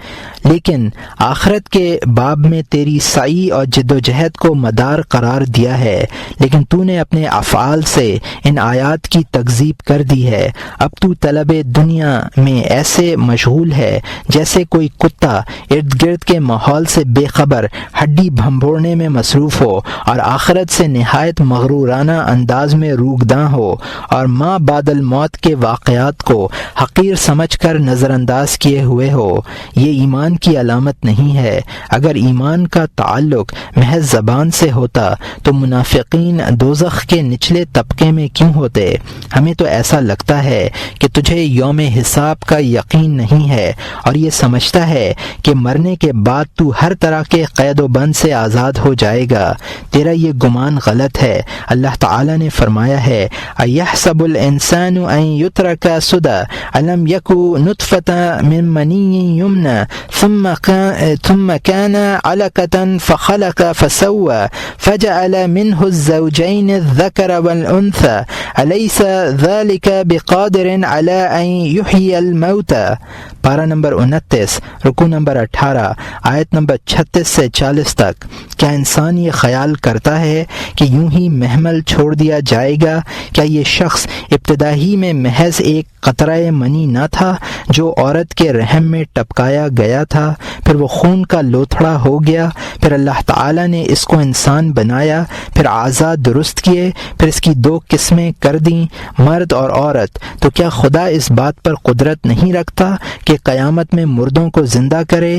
لیکن آخرت کے باب میں تیری سعی اور جد و جہد کو مدار قرار دیا ہے، لیکن تو نے اپنے افعال سے ان آیات کی تکذیب کر دی ہے۔ اب تو طلب دنیا میں ایسے مشغول ہے جیسے کوئی کتا ارد گرد کے ماحول سے بے خبر ہڈی بھنبوڑنے میں مصروف ہو اور آخرت سے نہایت مغرورانہ انداز میں روگداں ہو اور ماں بعد الموت کے واقعات کو حقیر سمجھ کر نظر انداز کیے ہوئے ہو۔ یہ ایمان کی علامت نہیں ہے۔ اگر ایمان کا تعلق محض زبان سے ہوتا تو منافقین دوزخ کے نچلے طبقے میں کیوں ہوتے؟ ہمیں تو ایسا لگتا ہے کہ تجھے یوم حساب کا یقین نہیں ہے اور یہ سمجھتا ہے کہ مرنے کے بعد تو ہر طرح کے قید و بند سے آزاد ہو جائے گا۔ تیرا یہ گمان غلط ہے۔ اللہ تعالیٰ نے فرمایا ہے اَيَحْسَبُ الْإِنسَانُ أَن يُتْرَكَ سُدًى أَلَمْ يَكُ نُطْفَةً مِّن مَّنِيٍّ يُمْنَىٰ ثُمَّ كَانَ عَلَقَةً فَخَلَقَ فَسَوَّىٰ فَجَعَلَ مِنْهُ الزَّوْجَيْنِ الذَّكَرَ وَالْأُنثَىٰ أَلَيْسَ ذَلِكَ بِقَادِرٍ عَلَىٰ أَن يُحْيِيَ الْمَوْتَىٰ، پارہ نمبر 29، رکوع نمبر 18 آیت نمبر 36 سے 40 تک، کیا انسان یہ خیال کرتا ہے کہ یوں ہی محمل چھوڑ دیا جائے گا؟ کیا یہ شخص ابتدا ہی میں محض ایک قطرہ منی نہ تھا جو عورت کے رحم میں ٹپکایا گیا تھا، پھر وہ خون کا لوتھڑا ہو گیا، پھر اللہ تعالیٰ نے اس کو انسان بنایا، پھر اعضاء درست کیے، پھر اس کی 2 قسمیں کر دیں، مرد اور عورت؟ تو کیا خدا اس بات پر قدرت نہیں رکھتا کہ قیامت میں مردوں کو زندہ کرے؟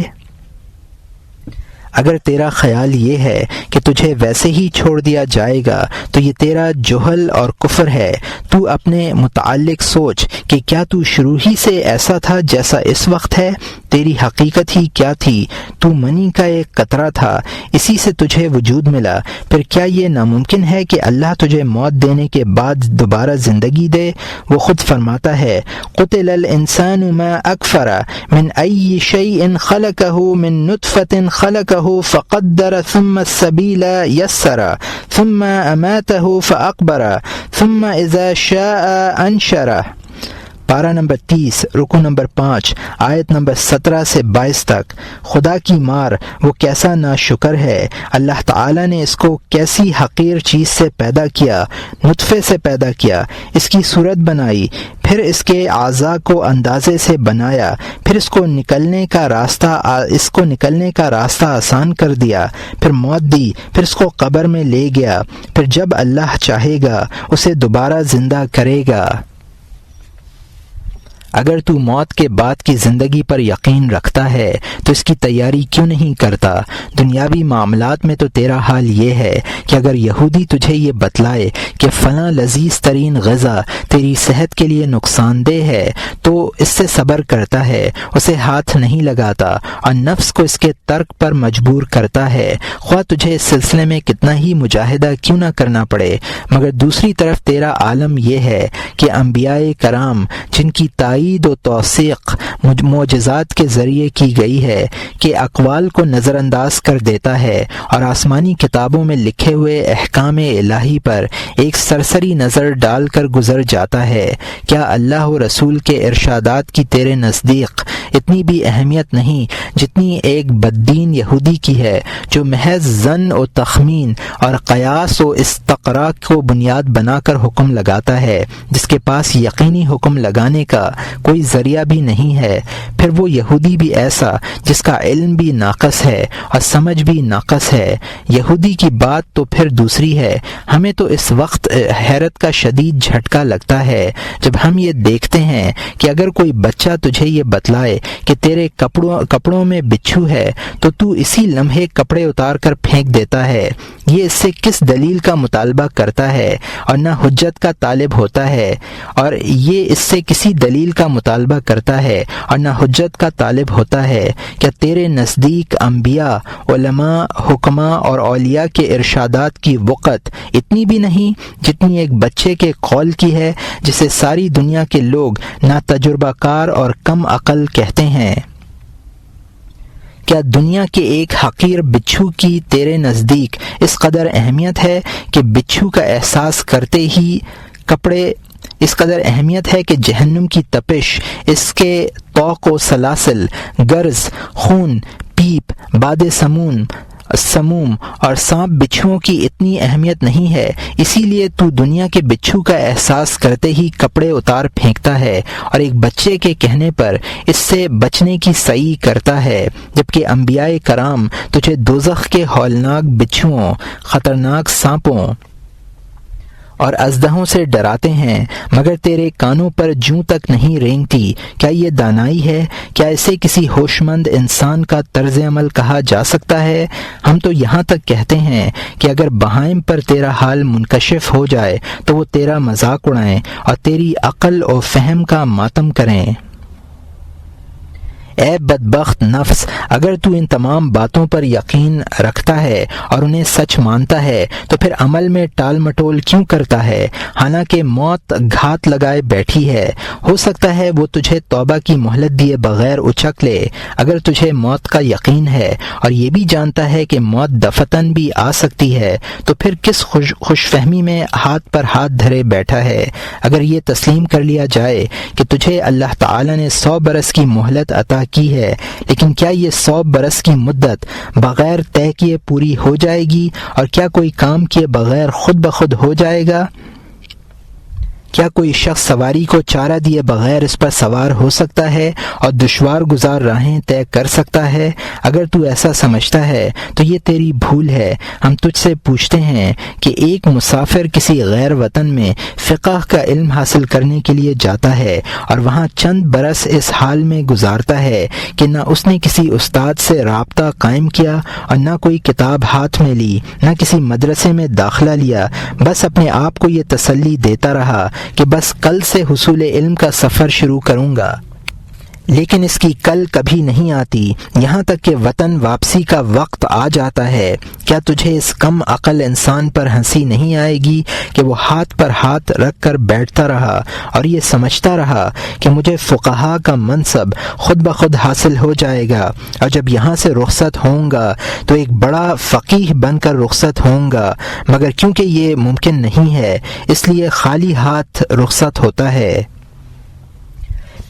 اگر تیرا خیال یہ ہے کہ تجھے ویسے ہی چھوڑ دیا جائے گا تو یہ تیرا جہل اور کفر ہے۔ تو اپنے متعلق سوچ کہ کیا تو شروع ہی سے ایسا تھا جیسا اس وقت ہے؟ تیری حقیقت ہی کیا تھی؟ تو منی کا ایک قطرہ تھا، اسی سے تجھے وجود ملا۔ پھر کیا یہ ناممکن ہے کہ اللہ تجھے موت دینے کے بعد دوبارہ زندگی دے؟ وہ خود فرماتا ہے قتل الانسان ما اکفر من ای شیء خلقہ من نطفۃ خلقہ فقدر ثم السبیل یسر ثم اماتہ فاقبر ثم اذا شاء انشرہ۔ پارہ نمبر 30 رکو نمبر 5 آیت نمبر 17 سے 22 تک۔ خدا کی مار وہ کیسا ناشکر ہے! اللہ تعالیٰ نے اس کو کیسی حقیر چیز سے پیدا کیا، نطفے سے پیدا کیا، اس کی صورت بنائی، پھر اس کے اعضاء کو اندازے سے بنایا، پھر اس کو نکلنے کا راستہ آسان کر دیا، پھر موت دی، پھر اس کو قبر میں لے گیا، پھر جب اللہ چاہے گا اسے دوبارہ زندہ کرے گا۔ اگر تو موت کے بعد کی زندگی پر یقین رکھتا ہے تو اس کی تیاری کیوں نہیں کرتا؟ دنیاوی معاملات میں تو تیرا حال یہ ہے کہ اگر یہودی تجھے یہ بتلائے کہ فلاں لذیذ ترین غذا تیری صحت کے لیے نقصان دہ ہے تو اس سے صبر کرتا ہے، اسے ہاتھ نہیں لگاتا اور نفس کو اس کے ترک پر مجبور کرتا ہے، خواہ تجھے اس سلسلے میں کتنا ہی مجاہدہ کیوں نہ کرنا پڑے۔ مگر دوسری طرف تیرا عالم یہ ہے کہ انبیاء کرام جن کی تائید و توثیق معجزات کے ذریعے کی گئی ہے کہ اقوال کو نظر انداز کر دیتا ہے اور آسمانی کتابوں میں لکھے ہوئے احکام الہی پر ایک سرسری نظر ڈال کر گزر جاتا ہے، کیا اللہ و رسول کے ارشادات کی تیرے نزدیک اتنی بھی اہمیت نہیں جتنی ایک بددین یہودی کی ہے جو محض ظن و تخمین اور قیاس و استقراء کو بنیاد بنا کر حکم لگاتا ہے، جس کے پاس یقینی حکم لگانے کا کوئی ذریعہ بھی نہیں ہے؟ پھر وہ یہودی بھی ایسا جس کا علم بھی ناقص ہے اور سمجھ بھی ناقص ہے۔ یہودی کی بات تو پھر دوسری ہے۔ ہمیں تو اس وقت حیرت کا شدید جھٹکا لگتا ہے جب ہم یہ دیکھتے ہیں کہ اگر کوئی بچہ تجھے یہ بتلائے کہ تیرے کپڑوں میں بچھو ہے تو تو اسی لمحے کپڑے اتار کر پھینک دیتا ہے۔ یہ اس سے کس دلیل کا مطالبہ کرتا ہے اور نہ حجت کا طالب ہوتا ہے، اور یہ اس سے کسی دلیل کا مطالبہ کرتا ہے اور نہ حجت کا طالب ہوتا ہے؟ کیا تیرے نزدیک انبیاء، علماء، حکماء اور اولیاء کے ارشادات کی وقت اتنی بھی نہیں جتنی ایک بچے کے قول کی ہے جسے ساری دنیا کے لوگ ناتجربہ کار اور کم عقل کہتے ہیں؟ کیا دنیا کے ایک حقیر بچھو کی تیرے نزدیک اس قدر اہمیت ہے کہ بچھو کا احساس کرتے ہی کپڑے، اس قدر اہمیت ہے کہ جہنم کی تپش، اس کے طوق و سلاسل، گرز، خون، پیپ، باد سموم اور سانپ بچھوؤں کی اتنی اہمیت نہیں ہے، اسی لیے تو دنیا کے بچھو کا احساس کرتے ہی کپڑے اتار پھینکتا ہے اور ایک بچے کے کہنے پر اس سے بچنے کی سعی کرتا ہے، جبکہ انبیاء کرام تجھے دوزخ کے ہولناک بچھوؤں، خطرناک سانپوں اور اژدہوں سے ڈراتے ہیں، مگر تیرے کانوں پر جوں تک نہیں رینگتی۔ کیا یہ دانائی ہے؟ کیا اسے کسی ہوش مند انسان کا طرز عمل کہا جا سکتا ہے؟ ہم تو یہاں تک کہتے ہیں کہ اگر بہائم پر تیرا حال منکشف ہو جائے تو وہ تیرا مذاق اڑائیں اور تیری عقل و فہم کا ماتم کریں۔ اے بدبخت نفس، اگر تو ان تمام باتوں پر یقین رکھتا ہے اور انہیں سچ مانتا ہے تو پھر عمل میں ٹال مٹول کیوں کرتا ہے؟ حالانکہ موت گھات لگائے بیٹھی ہے، ہو سکتا ہے وہ تجھے توبہ کی مہلت دیے بغیر اچک لے۔ اگر تجھے موت کا یقین ہے اور یہ بھی جانتا ہے کہ موت دفتن بھی آ سکتی ہے تو پھر کس خوش فہمی میں ہاتھ پر ہاتھ دھرے بیٹھا ہے؟ اگر یہ تسلیم کر لیا جائے کہ تجھے اللہ تعالی نے 100 برس کی مہلت عطا کی ہے، لیکن کیا یہ 100 برس کی مدت بغیر طے کیے پوری ہو جائے گی؟ اور کیا کوئی کام کیے بغیر خود بخود ہو جائے گا؟ کیا کوئی شخص سواری کو چارہ دیے بغیر اس پر سوار ہو سکتا ہے اور دشوار گزار راہیں طے کر سکتا ہے؟ اگر تو ایسا سمجھتا ہے تو یہ تیری بھول ہے۔ ہم تجھ سے پوچھتے ہیں کہ ایک مسافر کسی غیر وطن میں فقہ کا علم حاصل کرنے کے لیے جاتا ہے اور وہاں چند برس اس حال میں گزارتا ہے کہ نہ اس نے کسی استاد سے رابطہ قائم کیا اور نہ کوئی کتاب ہاتھ میں لی، نہ کسی مدرسے میں داخلہ لیا، بس اپنے آپ کو یہ تسلی دیتا رہا کہ بس کل سے حصول علم کا سفر شروع کروں گا، لیکن اس کی کل کبھی نہیں آتی، یہاں تک کہ وطن واپسی کا وقت آ جاتا ہے۔ کیا تجھے اس کم عقل انسان پر ہنسی نہیں آئے گی کہ وہ ہاتھ پر ہاتھ رکھ کر بیٹھتا رہا اور یہ سمجھتا رہا کہ مجھے فقہا کا منصب خود بخود حاصل ہو جائے گا، اور جب یہاں سے رخصت ہوں گا تو ایک بڑا فقیہ بن کر رخصت ہوں گا، مگر کیونکہ یہ ممکن نہیں ہے اس لیے خالی ہاتھ رخصت ہوتا ہے۔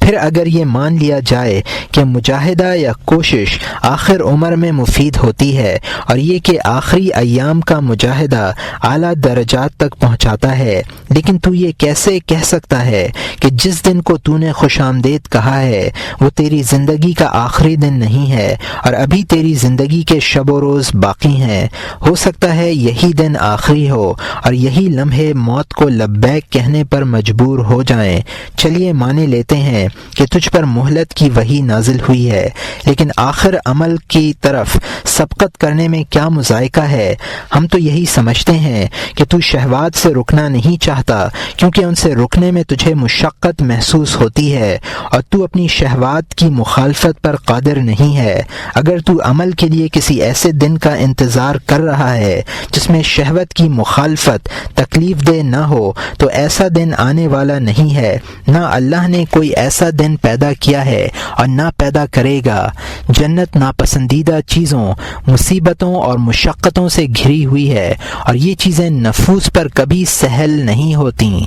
پھر اگر یہ مان لیا جائے کہ مجاہدہ یا کوشش آخر عمر میں مفید ہوتی ہے اور یہ کہ آخری ایام کا مجاہدہ اعلیٰ درجات تک پہنچاتا ہے، لیکن تو یہ کیسے کہہ سکتا ہے کہ جس دن کو تو نے خوش آمدید کہا ہے وہ تیری زندگی کا آخری دن نہیں ہے اور ابھی تیری زندگی کے شب و روز باقی ہیں؟ ہو سکتا ہے یہی دن آخری ہو اور یہی لمحے موت کو لبیک کہنے پر مجبور ہو جائیں۔ چلیے مانے لیتے ہیں کہ تجھ پر مہلت کی وحی نازل ہوئی ہے، لیکن آخر عمل کی طرف سبقت کرنے میں کیا مذائقہ ہے؟ ہم تو یہی سمجھتے ہیں کہ تو شہوات سے رکنا نہیں چاہتا کیونکہ ان سے رکنے میں تجھے مشقت محسوس ہوتی ہے اور تو اپنی شہوات کی مخالفت پر قادر نہیں ہے۔ اگر تو عمل کے لیے کسی ایسے دن کا انتظار کر رہا ہے جس میں شہوت کی مخالفت تکلیف دہ نہ ہو تو ایسا دن آنے والا نہیں ہے، نہ اللہ نے کوئی ایسا دن پیدا کیا ہے اور نہ پیدا کرے گا۔ جنت ناپسندیدہ چیزوں، مصیبتوں اور مشقتوں سے گھری ہوئی ہے اور یہ چیزیں نفوس پر کبھی سہل نہیں ہوتیں۔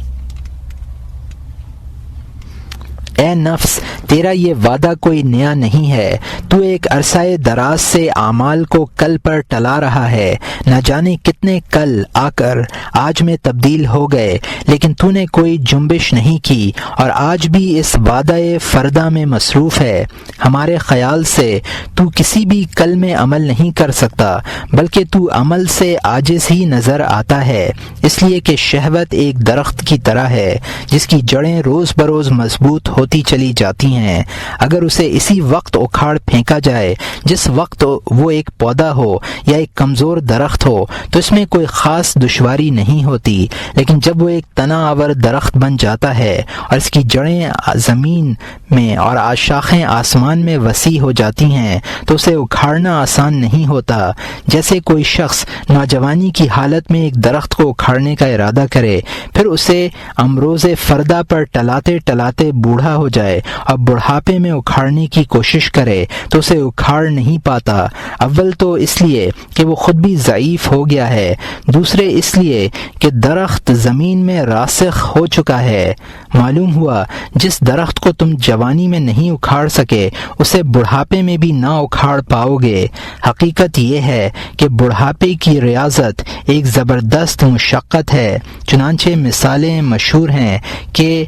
اے نفس، تیرا یہ وعدہ کوئی نیا نہیں ہے، تو ایک عرصہ دراز سے اعمال کو کل پر ٹلا رہا ہے، نہ جانے کتنے کل آ کر آج میں تبدیل ہو گئے، لیکن تو نے کوئی جنبش نہیں کی اور آج بھی اس وعدہ فردہ میں مصروف ہے۔ ہمارے خیال سے تو کسی بھی کل میں عمل نہیں کر سکتا، بلکہ تو عمل سے عاجز ہی نظر آتا ہے، اس لیے کہ شہوت ایک درخت کی طرح ہے جس کی جڑیں روز بروز مضبوط ہوتی چلی جاتی ہیں۔ اگر اسے اسی وقت اکھاڑ پھینکا جائے جس وقت وہ ایک پودا ہو یا ایک کمزور درخت ہو تو اس میں کوئی خاص دشواری نہیں ہوتی، لیکن جب وہ ایک تنا آور درخت بن جاتا ہے اور اس کی جڑیں زمین میں اور شاخیں آسمان میں وسیع ہو جاتی ہیں تو اسے اکھاڑنا آسان نہیں ہوتا۔ جیسے کوئی شخص نوجوانی کی حالت میں ایک درخت کو اکھاڑنے کا ارادہ کرے، پھر اسے امروز فردہ پر ٹلاتے ٹلاتے بوڑھا ہو جائے اور بڑھاپے میں اکھاڑنے کی کوشش کرے تو اسے اکھاڑ نہیں پاتا۔ اول تو اس لیے کہ وہ خود بھی ضعیف ہو گیا ہے، دوسرے اس لیے کہ درخت زمین میں راسخ ہو چکا ہے۔ معلوم ہوا جس درخت کو تم جوانی میں نہیں اکھاڑ سکے اسے بڑھاپے میں بھی نہ اکھاڑ پاؤ گے۔ حقیقت یہ ہے کہ بڑھاپے کی ریاضت ایک زبردست مشقت ہے، چنانچہ مثالیں مشہور ہیں کہ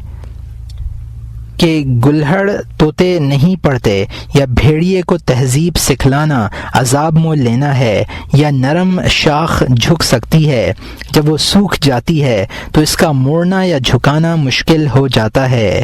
گلہڑ طوطے نہیں پڑھتے، یا بھیڑیے کو تہذیب سکھلانا عذاب مول لینا ہے، یا نرم شاخ جھک سکتی ہے، جب وہ سوکھ جاتی ہے تو اس کا موڑنا یا جھکانا مشکل ہو جاتا ہے۔